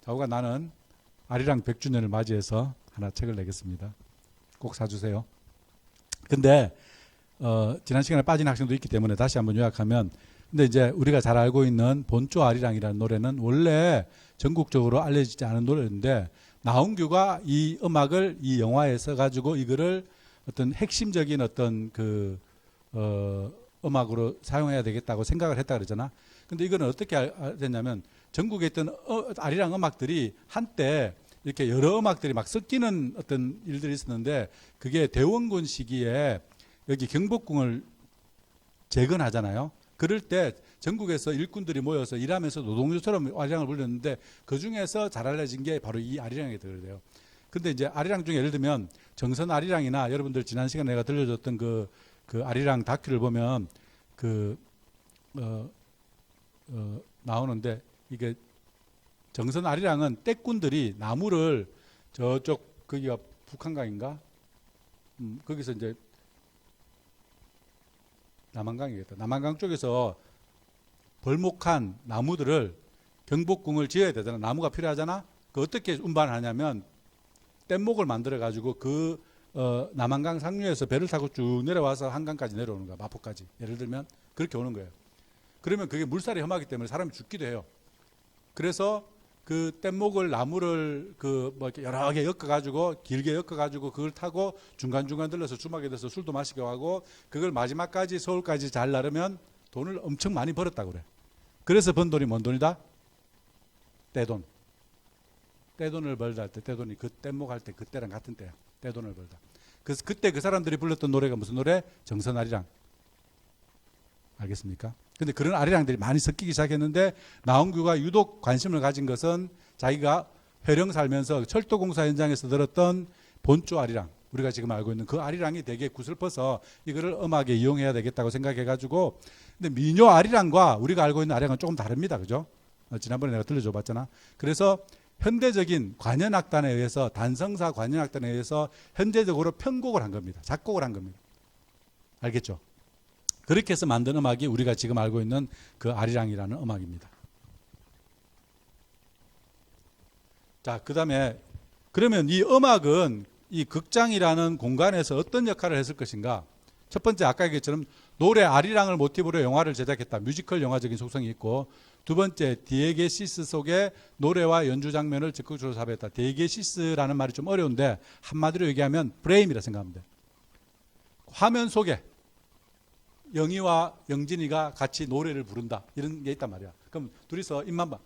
자오가 나는 아리랑 100주년을 맞이해서 하나 책을 내겠습니다. 꼭 사주세요. 근데 지난 시간에 빠진 학생도 있기 때문에 다시 한번 요약하면, 근데 이제 우리가 잘 알고 있는 본조 아리랑이라는 노래는 원래 전국적으로 알려지지 않은 노래인데, 나훈규가 이 음악을 이 영화에 써가지고 이거를 어떤 핵심적인 어떤 음악으로 사용해야 되겠다고 생각을 했다 그러잖아. 근데 이거는 어떻게 됐냐면, 전국에 있던 아리랑 음악들이 한때 이렇게 여러 음악들이 막 섞이는 어떤 일들이 있었는데, 그게 대원군 시기에 여기 경복궁을 재건하잖아요. 그럴 때 전국에서 일꾼들이 모여서 일하면서 노동요처럼 아리랑을 불렸는데, 그 중에서 잘 알려진 게 바로 이 아리랑이 들어요. 근데 이제 아리랑 중에 예를 들면 정선 아리랑이나, 여러분들 지난 시간에 내가 들려줬던 그 아리랑 다큐를 보면 나오는데, 이게 정선 아리랑은 떼꾼들이 나무를 저쪽 거기가 북한강인가? 거기서 이제 남한강이겠다. 남한강 쪽에서 벌목한 나무들을 경복궁을 지어야 되잖아. 나무가 필요하잖아. 그 어떻게 운반하냐면 뗏목을 만들어 가지고 그 남한강 상류에서 배를 타고 쭉 내려와서 한강까지 내려오는 거야. 마포까지. 예를 들면 그렇게 오는 거예요. 그러면 그게 물살이 험하기 때문에 사람이 죽기도 해요. 그래서 그 뗏목을, 나무를 뭐 이렇게 여러 개 엮어가지고, 길게 엮어가지고 그걸 타고 중간중간 들러서 주막에 대서 술도 마시고 하고, 그걸 마지막까지 서울까지 잘 나르면 돈을 엄청 많이 벌었다고 그래. 그래서 번 돈이 뭔 돈이다? 떼돈. 떼돈을 벌다 할 때, 떼돈이 그 뗏목 할 때 그때랑 같은 때야. 떼돈을 벌다. 그래서 그때 그 사람들이 불렀던 노래가 무슨 노래? 정선아리랑. 알겠습니까? 근데 그런 아리랑들이 많이 섞이기 시작했는데, 나훈규가 유독 관심을 가진 것은 자기가 회령 살면서 철도공사 현장에서 들었던 본조 아리랑, 우리가 지금 알고 있는 그 아리랑이 되게 구슬퍼서 이거를 음악에 이용해야 되겠다고 생각해가지고. 근데 민요 아리랑과 우리가 알고 있는 아리랑은 조금 다릅니다. 그죠? 지난번에 내가 들려줘 봤잖아. 그래서 현대적인 관현악단에 의해서, 단성사 관현악단에 의해서 현대적으로 편곡을 한 겁니다. 작곡을 한 겁니다. 알겠죠? 그렇게 해서 만든 음악이 우리가 지금 알고 있는 그 아리랑이라는 음악입니다. 자, 그 다음에 그러면 이 음악은 이 극장이라는 공간에서 어떤 역할을 했을 것인가? 첫 번째, 아까 얘기했처럼 노래 아리랑을 모티브로 영화를 제작했다. 뮤지컬 영화적인 속성이 있고, 두 번째, 디에게시스 속에 노래와 연주 장면을 적극적으로 삽입했다. 디에게시스라는 말이 좀 어려운데 한마디로 얘기하면 프레임이라 생각하면 돼. 화면 속에 영희와 영진이가 같이 노래를 부른다, 이런 게 있단 말이야. 그럼 둘이서 입만 봐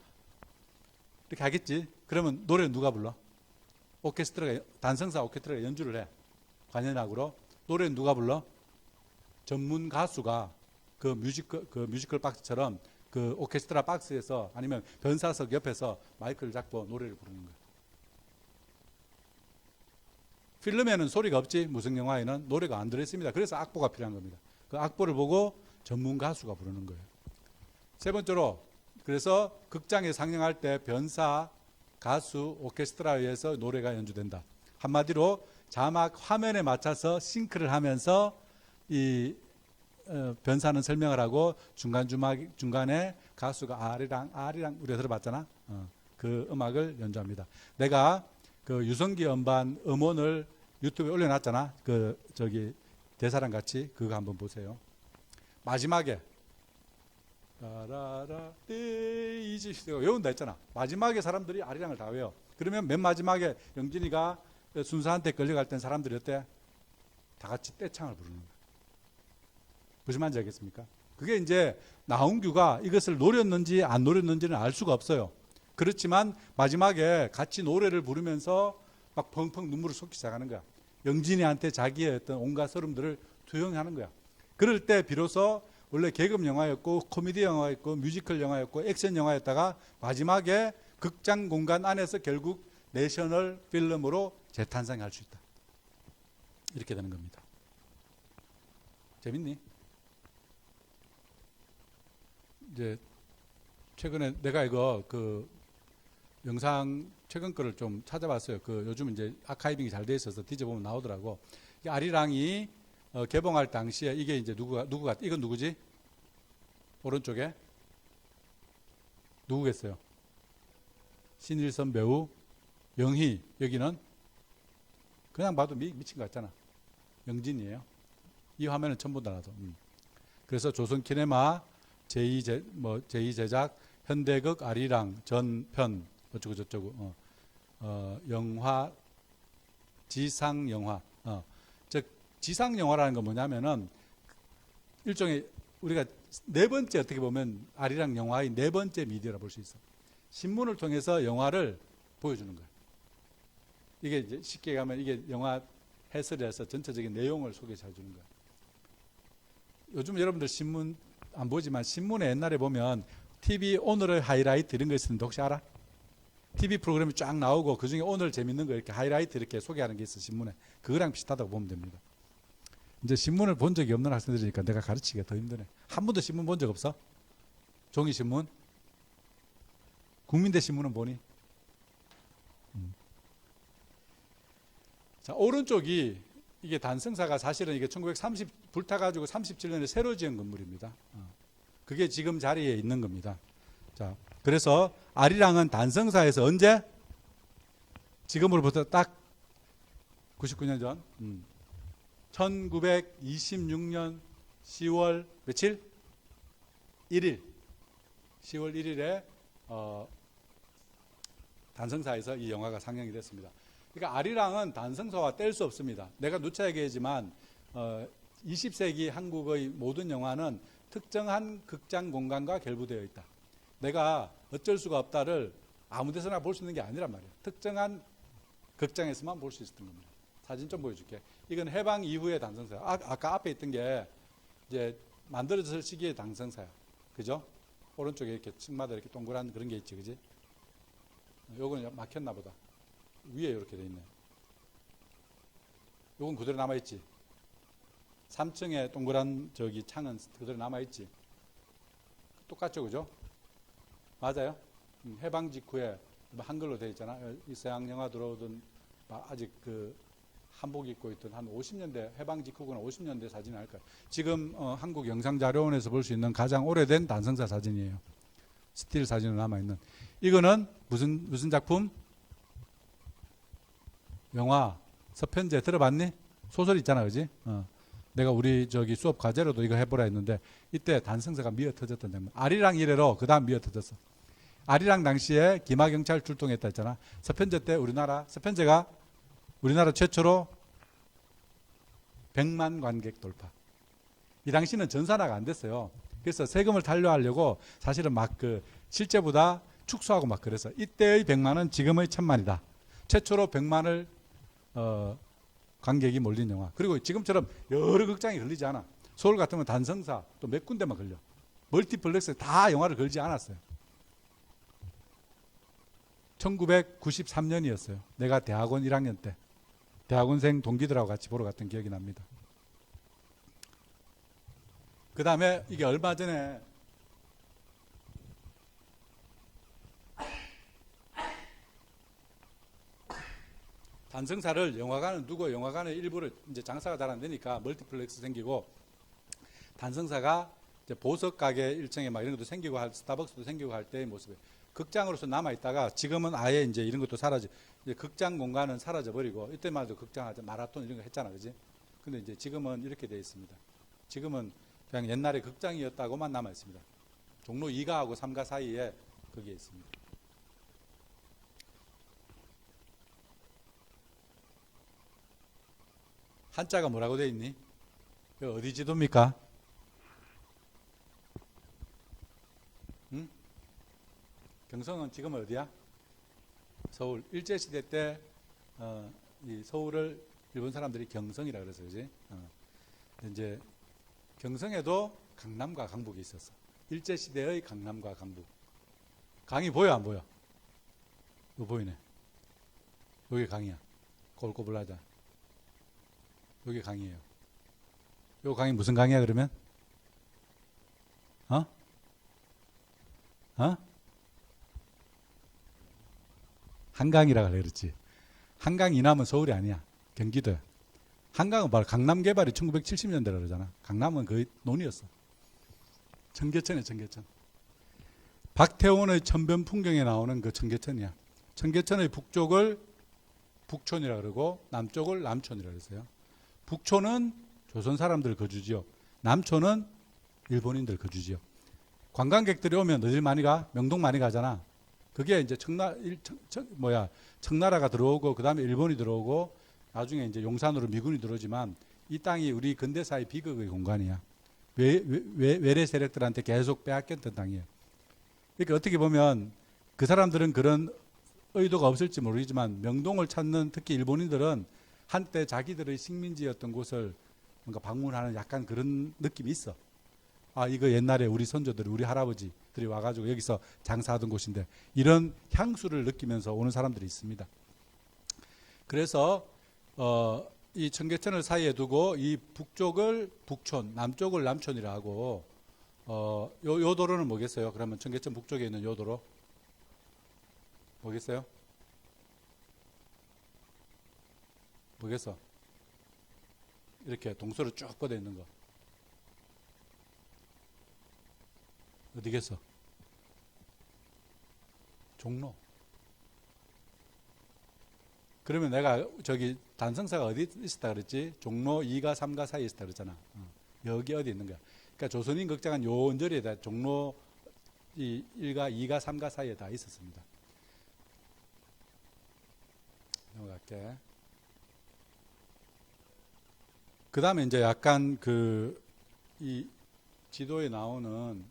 이렇게 하겠지. 그러면 노래는 누가 불러? 오케스트라가, 단성사 오케스트라가 연주를 해. 관현악으로. 노래는 누가 불러? 전문 가수가 그 뮤지컬 박스처럼 그 오케스트라 박스에서, 아니면 변사석 옆에서 마이크를 잡고 노래를 부르는 거야. 필름에는 소리가 없지. 무슨 영화에는 노래가 안 들어있습니다. 그래서 악보가 필요한 겁니다. 그 악보를 보고 전문 가수가 부르는 거예요. 세 번째로, 그래서 극장에 상영할 때 변사, 가수, 오케스트라에 의해서 노래가 연주된다. 한마디로 자막 화면에 맞춰서 싱크를 하면서 이 변사는 설명을 하고, 중간에 가수가 아리랑 우리가 들어봤잖아. 그 음악을 연주합니다. 내가 그 유성기 음반 음원을 유튜브에 올려놨잖아. 그 저기 대사랑 같이 그거 한번 보세요. 마지막에 라라라 데이지 외운다 했잖아. 마지막에 사람들이 아리랑을 다 외워. 그러면 맨 마지막에 영진이가 순사한테 끌려갈 땐 사람들이 어때? 다 같이 떼창을 부르는 거야. 무슨 말인지 알겠습니까? 그게 이제 나홍규가 이것을 노렸는지 안 노렸는지는 알 수가 없어요. 그렇지만 마지막에 같이 노래를 부르면서 막 펑펑 눈물을 쏟기 시작하는 거야. 영진이한테 자기의 어떤 온갖 서름들을 투영하는 거야. 그럴 때 비로소 원래 계급 영화였고 코미디 영화였고 뮤지컬 영화였고 액션 영화였다가 마지막에 극장 공간 안에서 결국 내셔널 필름으로 재탄생할 수 있다. 이렇게 되는 겁니다. 재밌니? 이제 최근에 내가 이거 그 영상 최근 거를 좀 찾아봤어요. 그 요즘 이제 아카이빙이 잘 돼 있어서 뒤져보면 나오더라고. 이 아리랑이 개봉할 당시에 이게 이제 누구가 이건 누구지? 오른쪽에 누구겠어요? 신일선 배우, 영희. 여기는 그냥 봐도 미친 것 같잖아. 영진이에요. 이 화면은 처음 본다 나도. 그래서 조선 키네마 제2제작 현대극 아리랑 전편 어쩌고 저쩌고 영화 지상 영화 즉 지상 영화라는 건 뭐냐면은 일종의 우리가 네 번째 어떻게 보면 아리랑 영화의 네 번째 미디어라 볼 수 있어. 신문을 통해서 영화를 보여주는 거야. 이게 이제 쉽게 가면 이게 영화 해설을 해서 전체적인 내용을 소개해 주는 거야. 요즘 여러분들 신문 안 보지만 신문에 옛날에 보면 TV 오늘의 하이라이트 이런 거 있었는데 혹시 알아? TV 프로그램이 쫙 나오고 그중에 오늘 재밌는 거 이렇게 하이라이트 이렇게 소개하는 게 있어 신문에. 그거랑 비슷하다고 보면 됩니다. 이제 신문을 본 적이 없는 학생들이니까 내가 가르치기가 더 힘드네. 한 번도 신문 본 적 없어? 종이신문? 국민대 신문은 보니? 자, 오른쪽이 이게 단성사가 사실은 이게 1930 불타가지고 37년에 새로 지은 건물입니다. 그게 지금 자리에 있는 겁니다. 자, 그래서 아리랑은 단성사에서 언제? 지금으로부터 딱 99년 전 1926년 10월 며칠? 1일 10월 1일에 단성사에서 이 영화가 상영이 됐습니다. 그러니까 아리랑은 단성사와 뗄 수 없습니다. 내가 누차 얘기하지만 20세기 한국의 모든 영화는 특정한 극장 공간과 결부되어 있다. 내가 어쩔 수가 없다를 아무 데서나 볼 수 있는 게 아니란 말이에요. 특정한 극장에서만 볼 수 있었던 겁니다. 사진 좀 보여줄게. 이건 해방 이후의 단성사야. 아까 앞에 있던 게 이제 만들어졌을 시기의 단성사야. 그죠? 오른쪽에 이렇게 층마다 이렇게 동그란 그런 게 있지, 그지? 요거는 막혔나 보다. 위에 이렇게 돼 있네. 요건 그대로 남아있지. 3층에 동그란 저기 창은 그대로 남아있지. 똑같죠, 그죠? 맞아요? 해방 직후에 한글로 돼 있잖아. 이 서양 영화 들어오던 아직 그 한복 입고 있던 한 50년대 해방 직후거나 50년대 사진이 할 거예요. 지금 한국 영상자료원에서 볼 수 있는 가장 오래된 단성사 사진이에요. 스틸 사진으로 남아있는. 이거는 무슨 작품? 영화 서편제 들어봤니? 소설 있잖아, 그지? 내가 우리 저기 수업 과제로도 이거 해보라 했는데 이때 단성사가 미어 터졌던 장면. 아리랑 이래로 그 다음 미어 터졌어. 아리랑 당시에 기마경찰 출동했다 했잖아. 서편제 때 서편제가 우리나라 최초로 100만 관객 돌파. 이 당시는 전산화가 안 됐어요. 그래서 세금을 탄료하려고 사실은 막 그 실제보다 축소하고 막 그래서 이때의 100만은 지금의 1000만이다. 최초로 100만을 관객이 몰린 영화. 그리고 지금처럼 여러 극장이 걸리지 않아. 서울 같으면 단성사 또 몇 군데만 걸려. 멀티플렉스 다 영화를 걸지 않았어요. 1993년이었어요. 내가 대학원 1학년 때 대학원생 동기들하고 같이 보러 갔던 기억이 납니다. 그 다음에 이게 얼마 전에 단성사를 영화관을 두고 영화관의 일부를 이제 장사가 잘 안 되니까 멀티플렉스 생기고 단성사가 이제 보석 가게 일정에 막 이런 것도 생기고 스타벅스도 생기고 할 때의 모습이에요. 극장으로서 남아 있다가 지금은 아예 이제 이런 것도 이제 극장 공간은 사라져 버리고 이때만 해도 극장 하자 마라톤 이런 거 했잖아, 그지? 근데 이제 지금은 이렇게 되어 있습니다. 지금은 그냥 옛날에 극장이었다고만 남아 있습니다. 종로 2가하고 3가 사이에 거기에 있습니다. 한자가 뭐라고 되어 있니? 이거 어디 지도입니까? 응? 경성은 지금 어디야? 서울. 일제시대 때 이 서울을 일본 사람들이 경성이라 그래서 그지? 이제 경성에도 강남과 강북이 있었어. 일제시대의 강남과 강북. 강이 보여 안 보여? 이거 보이네. 여기 강이야. 꼬불꼬불하자. 여기 강이에요. 요 강이 무슨 강이야 그러면? 어? 어? 한강이라 그래 그렇지. 한강 이남은 서울이 아니야. 경기도야. 한강은 바로 강남 개발이 1970년대라 그러잖아. 강남은 거의 논이었어. 청계천이야, 청계천. 박태원의 천변 풍경에 나오는 그 청계천이야. 청계천의 북쪽을 북촌이라 그러고 남쪽을 남촌이라 그랬어요. 북촌은 조선 사람들 거주지요. 남촌은 일본인들 거주지요. 관광객들이 오면 어딜 많이 가? 명동 많이 가잖아. 그게 이제 청나라가 들어오고 그 다음에 일본이 들어오고 나중에 이제 용산으로 미군이 들어오지만 이 땅이 우리 근대사의 비극의 공간이야. 외래 세력들한테 계속 빼앗겼던 땅이에요. 그러니까 어떻게 보면 그 사람들은 그런 의도가 없을지 모르지만 명동을 찾는 특히 일본인들은 한때 자기들의 식민지였던 곳을 뭔가 방문하는 약간 그런 느낌이 있어. 아, 이거 옛날에 우리 선조들, 우리 할아버지들이 와가지고 여기서 장사하던 곳인데 이런 향수를 느끼면서 오는 사람들이 있습니다. 그래서 이 청계천을 사이에 두고 이 북쪽을 북촌, 남쪽을 남촌이라 하고 요 도로는 뭐겠어요? 그러면 청계천 북쪽에 있는 요 도로 뭐겠어요? 뭐겠어? 이렇게 동서로 쭉 뻗어 있는 거 어디겠어? 종로. 그러면 내가 저기 단성사가 어디 있었다 그랬지? 종로 2가 3가 사이에 있었다 그랬잖아. 여기 어디 있는 거야? 그러니까 조선인 극장은 요 언저리에 다 종로 1가 2가 3가 사이에 다 있었습니다. 넘어갈게. 그 다음에 이제 약간 이 지도에 나오는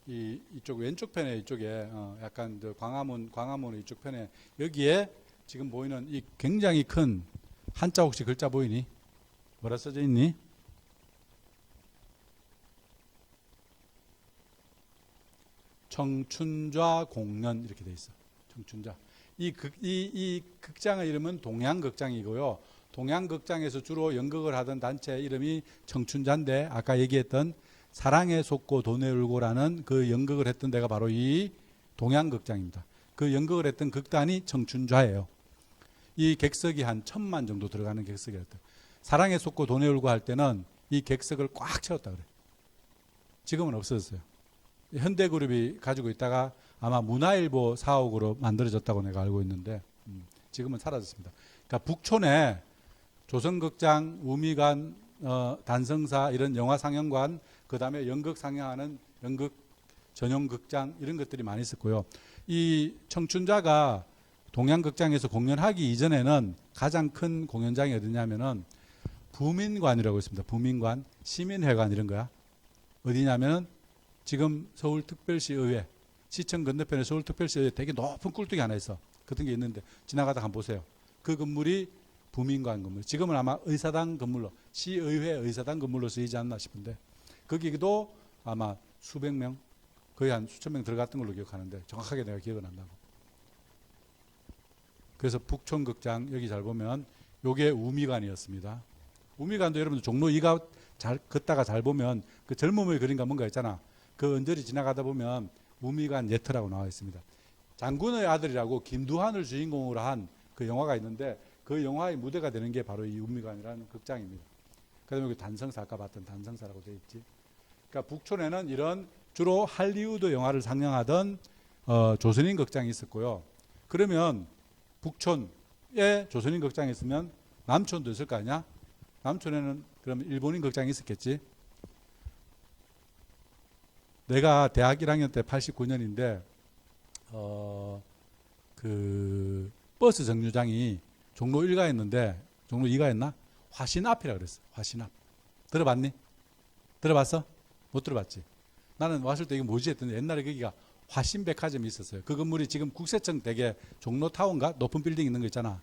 이쪽 왼쪽 편에 이쪽에 약간 광화문 이쪽 편에 여기에 지금 보이는 이 굉장히 큰 한자 혹시 글자 보이니? 뭐라 써져 있니? 청춘좌 공연 이렇게 돼 있어. 청춘좌. 이 극장의 이름은 동양극장이고요. 동양극장에서 주로 연극을 하던 단체 이름이 청춘자인데 아까 얘기했던 사랑에 속고 돈에 울고라는 그 연극을 했던 데가 바로 이 동양극장입니다. 그 연극을 했던 극단이 청춘좌예요. 이 객석이 한 1000만 정도 들어가는 객석이었대요. 사랑에 속고 돈에 울고 할 때는 이 객석을 꽉 채웠다 그래. 지금은 없어졌어요. 현대그룹이 가지고 있다가 아마 문화일보 사옥으로 만들어졌다고 내가 알고 있는데 지금은 사라졌습니다. 그러니까 북촌에 조선극장, 우미관, 단성사 이런 영화 상영관, 그 다음에 연극 상영하는 연극 전용 극장 이런 것들이 많이 있었고요. 이 청춘자가 동양극장에서 공연하기 이전에는 가장 큰 공연장이 어디냐면은 부민관이라고 있습니다. 부민관, 시민회관 이런 거야. 어디냐면은 지금 서울특별시 의회, 시청 건너편에 서울특별시 의회 되게 높은 꿀뚝이 하나 있어. 그런 게 있는데 지나가다 한번 보세요. 그 건물이 부민관 건물. 지금은 아마 의사당 건물로, 시의회 의사당 건물로 쓰이지 않나 싶은데 거기도 아마 수백 명, 거의 한 수천 명 들어갔던 걸로 기억하는데 정확하게 내가 기억은 안 나고. 그래서 북촌극장 여기 잘 보면 요게 우미관이었습니다. 우미관도 여러분들 종로 2가 잘 걷다가 잘 보면 그 젊음의 그림과 뭔가 있잖아. 그 언저리 지나가다 보면 우미관 예터라고 나와 있습니다. 장군의 아들이라고 김두한을 주인공으로 한 그 영화가 있는데 그 영화의 무대가 되는 게 바로 이 우미관이라는 극장입니다. 그다음에 여기 단성사 아까 봤던 단성사라고 되어 있지. 그러니까 북촌에는 이런 주로 할리우드 영화를 상영하던 조선인 극장이 있었고요. 그러면 북촌에 조선인 극장이 있으면 남촌도 있을 거 아니야? 남촌에는 그럼 일본인 극장이 있었겠지. 내가 대학 1학년 때 89년인데 그 버스 정류장이 종로 1가였는데 종로 2가였나? 화신 앞이라 그랬어. 화신 앞. 들어봤니? 들어봤어? 못 들어봤지? 나는 왔을 때 이게 뭐지 했더니 옛날에 거기가 화신백화점이 있었어요. 그 건물이 지금 국세청 되게 종로타운가? 높은 빌딩 있는 거 있잖아.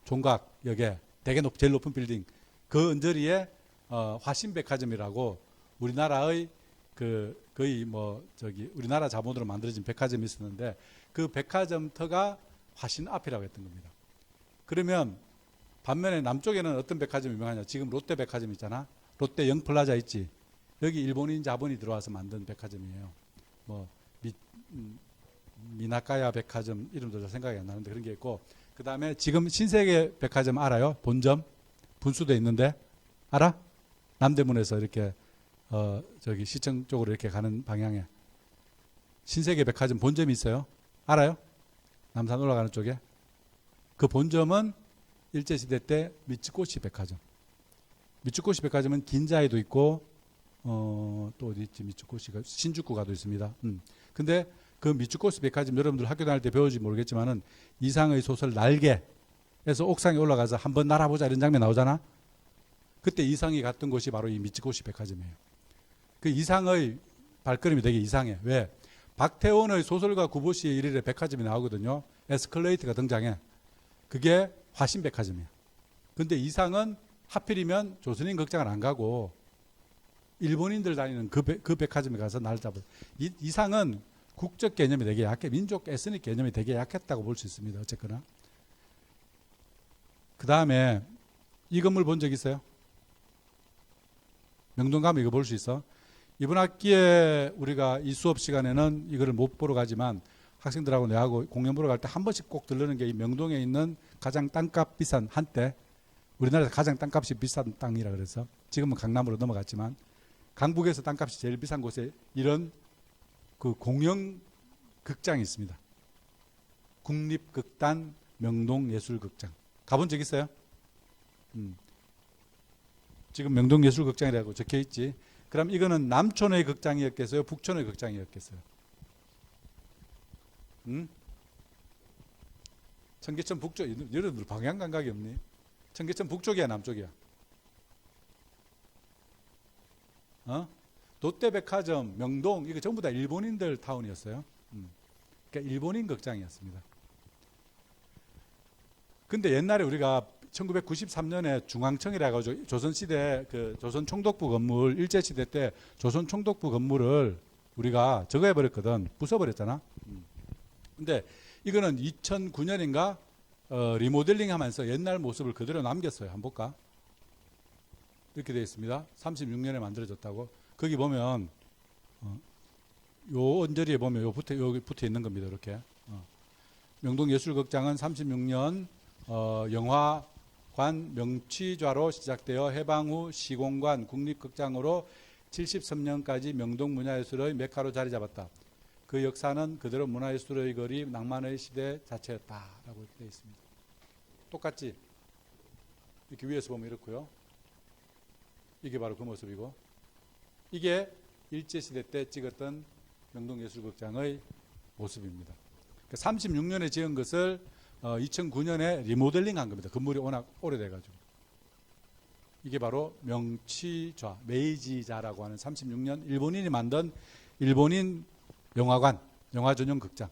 종각역에 되게 제일 높은 빌딩. 그 언저리에 화신백화점이라고 우리나라의 그 거의 뭐 저기 우리나라 자본으로 만들어진 백화점이 있었는데 그 백화점터가 화신 앞이라고 했던 겁니다. 그러면 반면에 남쪽에는 어떤 백화점이 유명하냐? 지금 롯데 백화점 있잖아. 롯데 영플라자 있지. 여기 일본인 자본이 들어와서 만든 백화점이에요. 뭐 미나카야 백화점 이름도 잘 생각이 안 나는데 그런 게 있고, 그 다음에 지금 신세계 백화점 알아요? 본점 분수대 있는데 알아? 남대문에서 이렇게 저기 시청 쪽으로 이렇게 가는 방향에 신세계 백화점 본점이 있어요. 알아요? 남산 올라가는 쪽에. 그 본점은 일제시대 때 미츠코시 백화점. 미츠코시 백화점은 긴자에도 있고 또 어디 있지? 미츠코시가 신주쿠가도 있습니다. 근데 그 미츠코시 백화점 여러분들 학교 다닐 때 배우지 모르겠지만은 이상의 소설 날개에서 옥상에 올라가서 한번 날아보자 이런 장면 나오잖아. 그때 이상이 갔던 곳이 바로 이 미츠코시 백화점이에요. 그 이상의 발걸음이 되게 이상해. 왜? 박태원의 소설가 구보시의 일일에 백화점이 나오거든요. 에스컬레이터가 등장해. 그게 화신백화점이야. 근데 이상은 하필이면 조선인 극장을 안 가고 일본인들 다니는 그 백화점에 가서 날 잡아요. 이상은 국적 개념이 되게 약해. 민족 에스닉 개념이 되게 약했다고 볼 수 있습니다. 어쨌거나. 그 다음에 이 건물 본 적 있어요? 명동 가면 이거 볼 수 있어? 이번 학기에 우리가 이 수업 시간에는 이거를 못 보러 가지만 학생들하고 내하고 공연 보러 갈 때 한 번씩 꼭 들르는 게 이 명동에 있는 가장 땅값 비싼, 한때 우리나라에서 가장 땅값이 비싼 땅이라 그래서 지금은 강남으로 넘어갔지만 강북에서 땅값이 제일 비싼 곳에 이런 그 공영 극장이 있습니다. 국립극단 명동예술극장. 가본 적 있어요? 지금 명동예술극장이라고 적혀 있지. 그럼 이거는 남촌의 극장이었겠어요? 북촌의 극장이었겠어요? 청계천 북쪽. 여러분들 방향 감각이 없니? 청계천 북쪽이야, 남쪽이야? 롯데백화점, 명동 이거 전부 다 일본인들 타운이었어요. 그러니까 일본인 극장이었습니다. 근데 옛날에 우리가 1993년에 중앙청이라 가지고 조선시대 그 조선총독부 건물 일제시대 때 조선총독부 건물을 우리가 저거 해버렸거든. 부숴버렸잖아. 근데 이거는 2009년인가 리모델링 하면서 옛날 모습을 그대로 남겼어요. 한번 볼까? 이렇게 되어 있습니다. 36년에 만들어졌다고. 거기 보면 요 언저리에 보면 여기 붙어 있는 겁니다. 이렇게. 명동예술극장은 36년 영화관 명취좌로 시작되어 해방 후 시공관 국립극장으로 73년까지 명동 문화예술의 메카로 자리 잡았다. 그 역사는 그대로 문화예술의 거리, 낭만의 시대 자체였다라고 이렇게 되어 있습니다. 똑같지? 이렇게 위에서 보면 이렇고요. 이게 바로 그 모습이고, 이게 일제시대 때 찍었던 명동예술극장의 모습입니다. 36년에 지은 것을 2009년에 리모델링 한 겁니다. 건물이 워낙 오래돼가지고. 이게 바로 명취좌, 메이지자라고 하는 36년 일본인이 만든 일본인 영화관, 영화 전용 극장.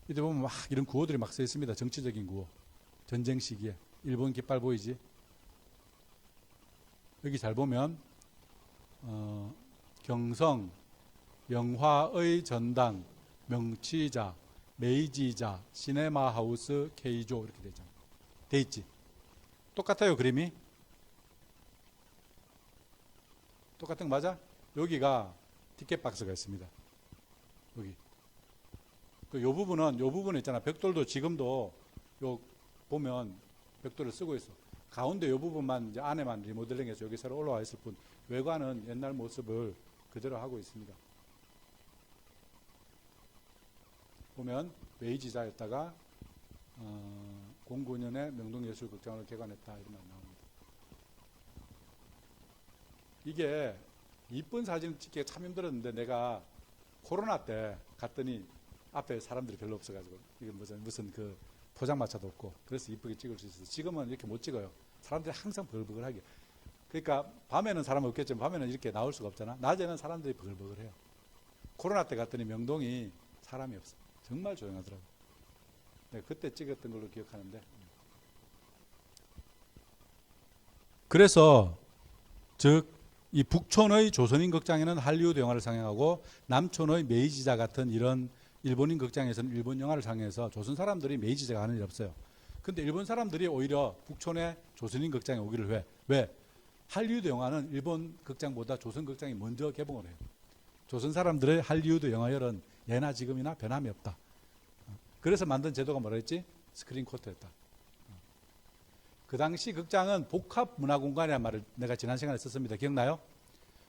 이때 보면 막 이런 구호들이 막 써 있습니다. 정치적인 구호. 전쟁 시기에. 일본 깃발 보이지? 여기 잘 보면 경성, 영화의 전당, 명취자, 메이지자, 시네마하우스, 케이조 이렇게 되잖아. 돼 있지? 똑같아요, 그림이? 똑같은 거 맞아? 여기가 티켓 박스가 있습니다. 여기. 요 부분은, 요 부분에 있잖아. 벽돌도 지금도 요 보면 벽돌을 쓰고 있어. 가운데 이 부분만 이제 안에만 리모델링해서 여기 새로 올라와 있을 뿐 외관은 옛날 모습을 그대로 하고 있습니다. 보면 베이지자였다가 09년에 명동예술극장으로 개관했다 이런 말 나옵니다. 이게 이쁜 사진을 찍기가 참 힘들었는데 내가 코로나 때 갔더니 앞에 사람들이 별로 없어가지고 이게 무슨 그 포장마차도 없고 그래서 이쁘게 찍을 수 있어요. 지금은 이렇게 못 찍어요. 사람들이 항상 버글버글하게. 그러니까 밤에는 사람 없겠지만 밤에는 이렇게 나올 수가 없잖아. 낮에는 사람들이 버글버글해요. 코로나 때 갔더니 명동이 사람이 없어. 정말 조용하더라고. 내가 그때 찍었던 걸로 기억하는데. 그래서 즉 이 북촌의 조선인 극장에는 할리우드 영화를 상영하고 남촌의 메이지자 같은 이런 일본인 극장에서는 일본 영화를 상영해서 조선 사람들이 메이지자가 하는 일 없어요. 근데 일본 사람들이 오히려 북촌의 조선인 극장에 오기를 해. 왜? 할리우드 영화는 일본 극장보다 조선 극장이 먼저 개봉을 해요. 조선 사람들의 할리우드 영화열은 예나 지금이나 변함이 없다. 그래서 만든 제도가 뭐라 했지? 스크린 쿼터였다. 그 당시 극장은 복합문화공간이라는 말을 내가 지난 시간에 썼습니다. 기억나요?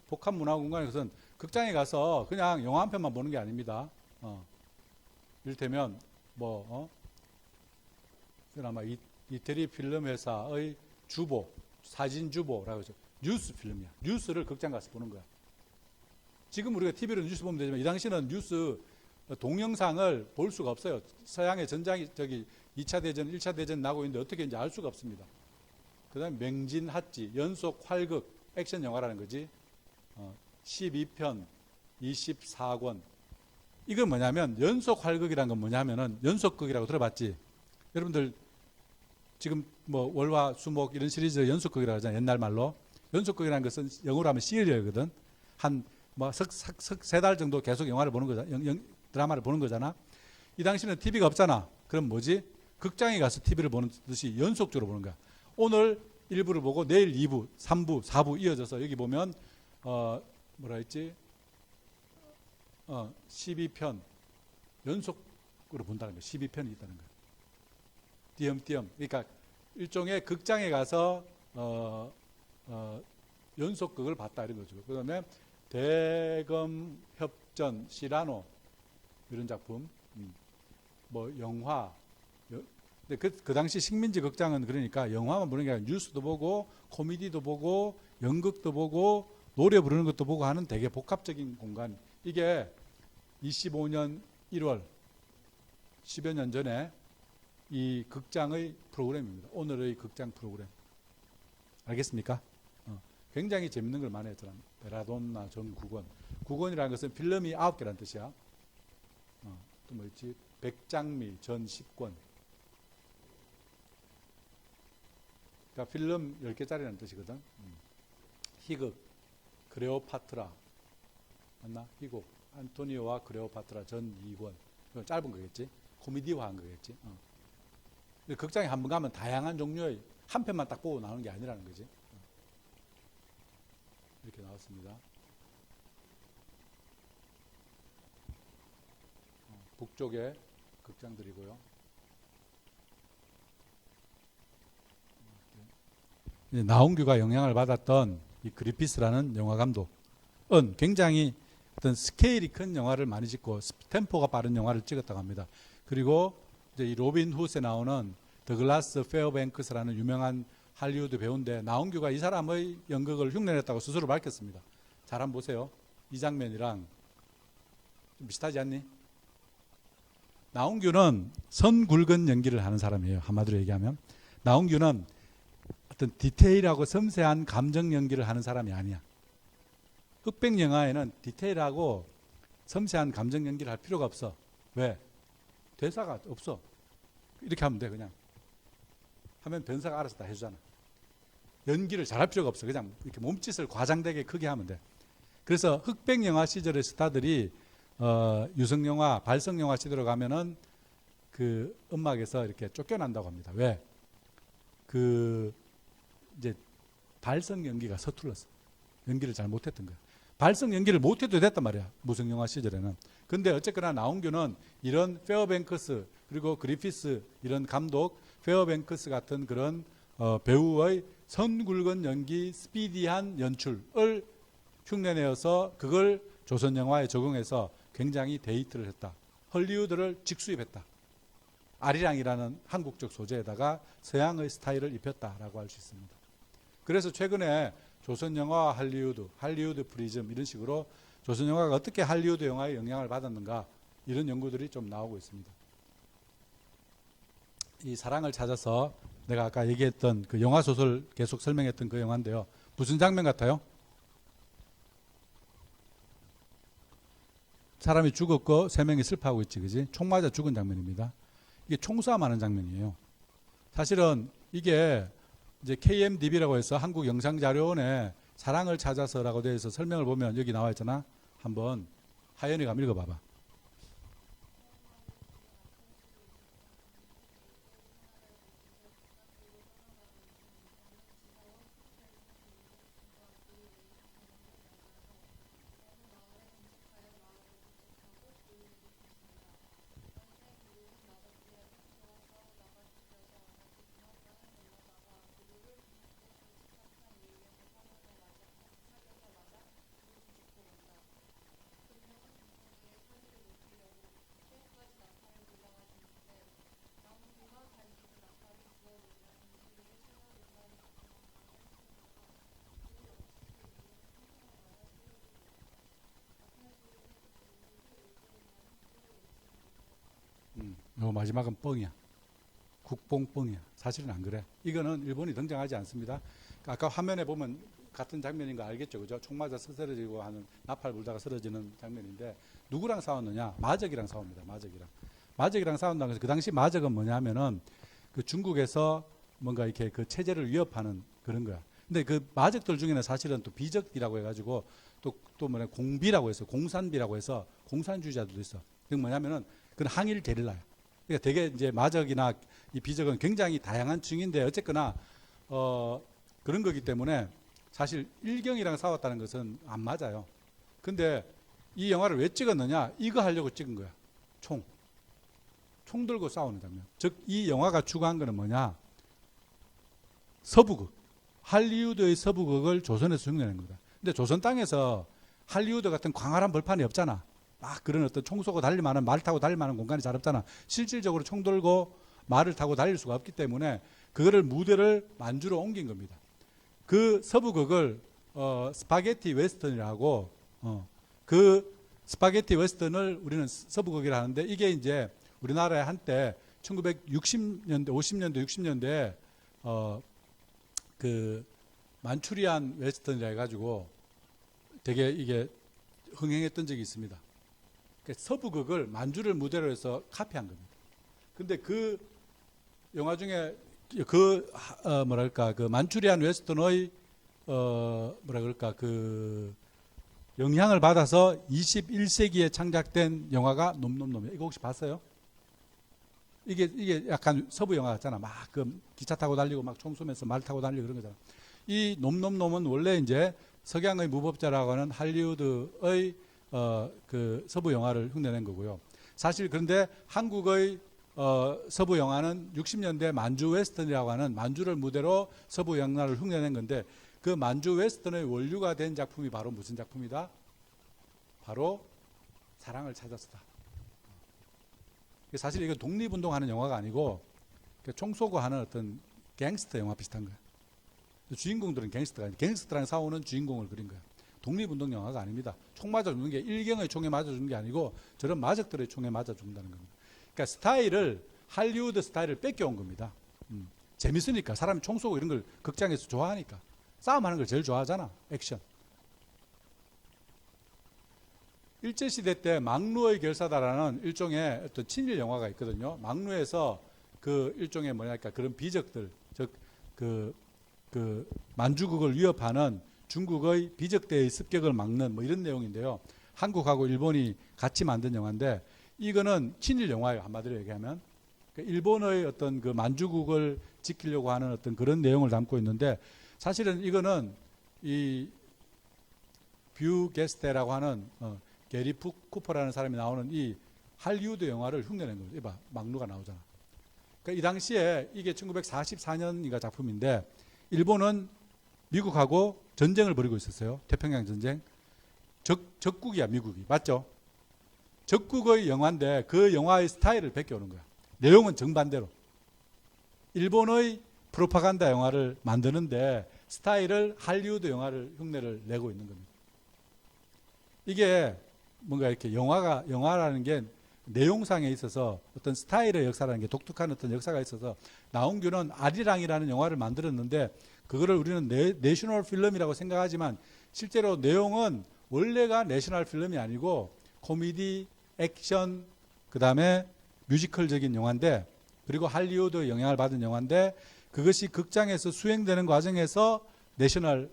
복합문화공간은 것은 극장에 가서 그냥 영화 한 편만 보는 게 아닙니다. 이를테면 그나마 이태리 필름 회사의 주보, 사진 주보라고 하죠. 뉴스 필름이야. 뉴스를 극장 가서 보는 거야. 지금 우리가 TV로 뉴스 보면 되지만 이 당시는 뉴스 동영상을 볼 수가 없어요. 서양의 전장이 2차 대전, 1차 대전 나고 있는데 어떻게 이제 알 수가 없습니다. 그 다음에 맹진핫지, 연속 활극, 액션 영화라는 거지. 12편, 24권. 이건 뭐냐면 연속 활극이라는 건 뭐냐면은 연속극이라고 들어봤지? 여러분들 지금 뭐 월화 수목 이런 시리즈 연속극이라고 하잖아요. 옛날 말로. 연속극이라는 것은 영어로 하면 시리얼이거든. 한 뭐 세 달 정도 계속 영화를 보는 거잖아. 드라마를 보는 거잖아. 이 당시는 TV가 없잖아. 그럼 뭐지? 극장에 가서 TV를 보는 듯이 연속적으로 보는 거야. 오늘 1부를 보고 내일 2부, 3부, 4부 이어져서 여기 보면 뭐라 했지? 12편 연속으로 본다는 거야. 12편이 있다는 거야. 띄엄띄엄. 그러니까 일종의 극장에 가서 연속극을 봤다 이런 거죠. 그다음에 대검 협전 시라노 이런 작품, 뭐 영화. 근데 그 당시 식민지 극장은 그러니까 영화만 보는 게 아니라 뉴스도 보고 코미디도 보고 연극도 보고 노래 부르는 것도 보고 하는 되게 복합적인 공간. 이게 25년 1월 10여 년 전에 이 극장의 프로그램입니다. 오늘의 극장 프로그램. 알겠습니까? 굉장히 재밌는 걸 많이 했잖아. 베라돈나 전 9권. 9권이라는 것은 필름이 9개라는 뜻이야. 또 뭐 있지? 백장미 전 10권. 그러니까 필름 10개짜리라는 뜻이거든. 희극, 크레오파트라. 맞나? 희곡. 안토니오와 크레오파트라 전 2권. 이건 짧은 거겠지? 코미디화한 거겠지? 극장에 한 번 가면 다양한 종류의 한 편만 딱 보고 나오는 게 아니라는 거지. 이렇게 나왔습니다. 북쪽의 극장들이고요. 나홍규가 영향을 받았던 이 그리피스라는 영화 감독은 굉장히 어떤 스케일이 큰 영화를 많이 찍고 템포가 빠른 영화를 찍었다고 합니다. 그리고 이제 이 로빈 훗에 나오는 더글라스 페어뱅크스라는 유명한 할리우드 배우인데 나홍규가 이 사람의 연극을 흉내냈다고 스스로 밝혔습니다. 잘 한번 보세요. 이 장면이랑 좀 비슷하지 않니? 나홍규는 선 굵은 연기를 하는 사람이에요. 한마디로 얘기하면 나홍규는 어떤 디테일하고 섬세한 감정 연기를 하는 사람이 아니야. 흑백 영화에는 디테일하고 섬세한 감정 연기를 할 필요가 없어. 왜? 대사가 없어. 이렇게 하면 돼. 그냥 하면 변사가 알아서 다 해주잖아. 연기를 잘할 필요가 없어. 그냥 이렇게 몸짓을 과장되게 크게 하면 돼. 그래서 흑백 영화 시절의 스타들이 유성 영화, 발성 영화 시대로 가면은 그 음악에서 이렇게 쫓겨난다고 합니다. 왜? 이제 발성 연기가 서툴렀어. 연기를 잘 못했던 거야. 발성 연기를 못해도 됐단 말이야. 무성 영화 시절에는. 근데 어쨌거나 나홍규는 이런 페어뱅크스 그리고 그리피스 이런 감독 페어뱅크스 같은 그런 배우의 선굵은 연기, 스피디한 연출을 흉내내어서 그걸 조선 영화에 적용해서 굉장히 데이트를 했다. 헐리우드를 직수입했다. 아리랑이라는 한국적 소재에다가 서양의 스타일을 입혔다라고 할 수 있습니다. 그래서 최근에 조선 영화와 할리우드, 할리우드 프리즘 이런 식으로 조선 영화가 어떻게 할리우드 영화에 영향을 받았는가 이런 연구들이 좀 나오고 있습니다. 이 사랑을 찾아서 내가 아까 얘기했던 그 영화 소설 계속 설명했던 그 영화인데요. 무슨 장면 같아요? 사람이 죽었고 세 명이 슬퍼하고 있지, 그지? 총 맞아 죽은 장면입니다. 이게 총싸움하는 장면이에요. 사실은 이게 이제 KMDB라고 해서 한국영상자료원에 사랑을 찾아서라고 되어 있어 설명을 보면 여기 나와 있잖아. 한번 하연이가 한번 읽어봐봐. 요 마지막은 뻥이야. 국뽕뻥이야. 사실은 안 그래. 이거는 일본이 등장하지 않습니다. 아까 화면에 보면 같은 장면인 거 알겠죠, 그죠? 총 맞아 쓰러지고 하는 나팔 불다가 쓰러지는 장면인데 누구랑 싸웠느냐? 마적이랑 싸웁니다. 마적이랑 싸운다고 해서 그 당시 마적은 뭐냐면은 그 중국에서 뭔가 이렇게 그 체제를 위협하는 그런 거야. 근데 그 마적들 중에는 사실은 또 비적이라고 해가지고 또 뭐냐 공비라고 해서 공산비라고 해서 공산주의자들도 있어. 그 뭐냐면은 그건 항일 게릴라야. 그러니까 되게 이제 마적이나 이 비적은 굉장히 다양한 층인데 어쨌거나 그런 거기 때문에 사실 일경이랑 싸웠다는 것은 안 맞아요. 근데 이 영화를 왜 찍었느냐? 이거 하려고 찍은 거야. 총 들고 싸우는 장면. 즉 이 영화가 추구한 거는 뭐냐? 서부극. 할리우드의 서부극을 조선에서 흉내낸 거다. 근데 조선 땅에서 할리우드 같은 광활한 벌판이 없잖아. 막 그런 어떤 총 쏘고 달릴 만한 말 타고 달릴 만한 공간이 잘 없잖아. 실질적으로 총 들고 말을 타고 달릴 수가 없기 때문에 그거를 무대를 만주로 옮긴 겁니다. 그 서부극을 스파게티 웨스턴이라고 그 스파게티 웨스턴을 우리는 서부극이라 하는데 이게 이제 우리나라에 한때 1960년대, 50년대, 60년대에 그 만추리안 웨스턴이라 해가지고 되게 이게 흥행했던 적이 있습니다. 서부극을 만주를 무대로 해서 카피한 겁니다. 근데 그 영화 중에 그 뭐랄까 그 만추리안 웨스턴의 뭐라 그럴까 그 영향을 받아서 21세기에 창작된 영화가 놈놈놈이야. 이거 혹시 봤어요? 이게 약간 서부 영화 같잖아. 막 그 기차 타고 달리고 막 총 쏘면서 말 타고 달리고 그런 거잖아. 이 놈놈놈은 원래 이제 석양의 무법자라고 하는 할리우드의 그 서부 영화를 흉내낸 거고요. 사실 그런데 한국의 서부 영화는 60년대 만주 웨스턴이라고 하는 만주를 무대로 서부 영화를 흉내낸 건데 그 만주 웨스턴의 원류가 된 작품이 바로 무슨 작품이다? 바로 사랑을 찾았다. 사실 이건 독립운동하는 영화가 아니고 총 쏘고 하는 어떤 갱스터 영화 비슷한 거야. 주인공들은 갱스터가 아니고 갱스터랑 싸우는 주인공을 그린 거야. 독립운동 영화가 아닙니다. 총 맞아 죽는 게 일경의 총에 맞아 죽는 게 아니고 저런 마적들의 총에 맞아 죽는다는 겁니다. 그러니까 스타일을 할리우드 스타일을 뺏겨온 겁니다. 재밌으니까 사람이 총 쏘고 이런 걸 극장에서 좋아하니까 싸움하는 걸 제일 좋아하잖아. 액션. 일제시대 때 망루의 결사다라는 일종의 어떤 친일 영화가 있거든요. 망루에서 그 일종의 뭐랄까 그런 비적들, 즉 그 만주국을 위협하는 중국의 비적대의 습격을 막는 뭐 이런 내용인데요. 한국하고 일본이 같이 만든 영화인데 이거는 친일 영화예요. 한마디로 얘기하면 일본의 어떤 그 만주국을 지키려고 하는 어떤 그런 내용을 담고 있는데 사실은 이거는 이 뷰 게스테라고 하는 게리 쿠퍼라는 사람이 나오는 이 할리우드 영화를 흉내낸 거죠. 이봐, 막루가 나오잖아. 그러니까 이 당시에 이게 1944년인가 작품인데 일본은 미국하고 전쟁을 벌이고 있었어요. 태평양 전쟁. 적국이야, 미국이. 맞죠? 적국의 영화인데 그 영화의 스타일을 베껴오는 거야. 내용은 정반대로. 일본의 프로파간다 영화를 만드는데 스타일을 할리우드 영화를 흉내를 내고 있는 겁니다. 이게 뭔가 이렇게 영화라는 게 내용상에 있어서 어떤 스타일의 역사라는 게 독특한 어떤 역사가 있어서 나홍규는 아리랑이라는 영화를 만들었는데 그거를 우리는 내셔널 필름이라고 생각하지만 실제로 내용은 원래가 내셔널 필름이 아니고 코미디, 액션, 그 다음에 뮤지컬적인 영화인데 그리고 할리우드 영향을 받은 영화인데 그것이 극장에서 수행되는 과정에서 내셔널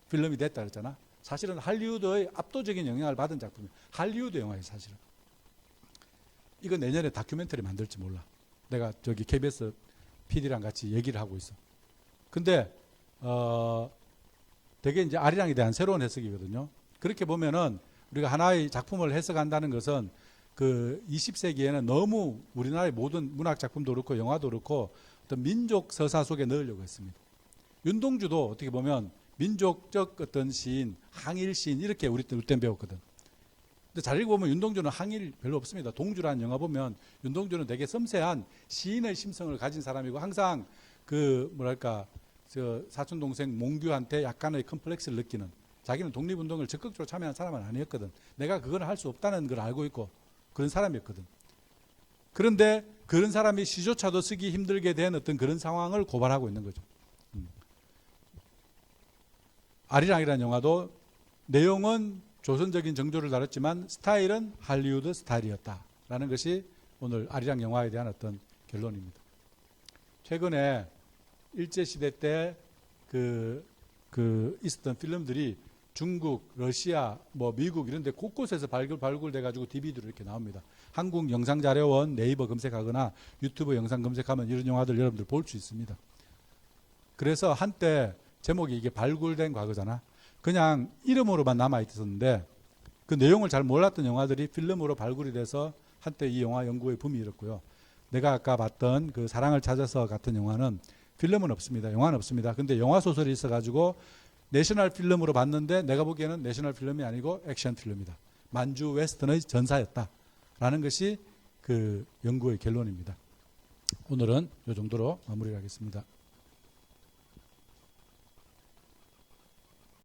필름이 됐다 그랬잖아. 사실은 할리우드의 압도적인 영향을 받은 작품이에요. 할리우드 영화예요, 사실은. 이거 내년에 다큐멘터리 만들지 몰라. 내가 저기 KBS PD랑 같이 얘기를 하고 있어. 근데 되게 이제 아리랑에 대한 새로운 해석이거든요. 그렇게 보면은 우리가 하나의 작품을 해석한다는 것은 그 20세기에는 너무 우리나라의 모든 문학 작품도 그렇고 영화도 그렇고 어떤 민족 서사 속에 넣으려고 했습니다. 윤동주도 어떻게 보면 민족적 어떤 시인, 항일 시인 이렇게 우리 때 배웠거든. 근데 잘 읽어보면 윤동주는 항일 별로 없습니다. 동주라는 영화 보면 윤동주는 되게 섬세한 시인의 심성을 가진 사람이고 항상 그 뭐랄까 저 사촌 동생 몽규한테 약간의 컴플렉스를 느끼는, 자기는 독립운동을 적극적으로 참여한 사람은 아니었거든. 내가 그걸 할 수 없다는 걸 알고 있고 그런 사람이었거든. 그런데 그런 사람이 시조차도 쓰기 힘들게 된 어떤 그런 상황을 고발하고 있는 거죠. 아리랑이라는 영화도 내용은 조선적인 정조를 다뤘지만 스타일은 할리우드 스타일이었다라는 것이 오늘 아리랑 영화에 대한 어떤 결론입니다. 최근에 일제시대 때 있었던 필름들이 중국, 러시아, 뭐 미국 이런 데 곳곳에서 발굴돼 가지고 DVD로 이렇게 나옵니다. 한국 영상자료원 네이버 검색하거나 유튜브 영상 검색하면 이런 영화들 여러분들 볼 수 있습니다. 그래서 한때 제목이 이게 발굴된 과거잖아. 그냥 이름으로만 남아 있었는데 그 내용을 잘 몰랐던 영화들이 필름으로 발굴이 돼서 한때 이 영화 연구의 붐이 일었고요. 내가 아까 봤던 그 사랑을 찾아서 같은 영화는 필름은 없습니다. 영화는 없습니다. 근데 영화 소설이 있어가지고 내셔널 필름으로 봤는데 내가 보기에는 내셔널 필름이 아니고 액션 필름이다. 만주 웨스턴의 전사였다라는 것이 그 연구의 결론입니다. 오늘은 이 정도로 마무리하겠습니다.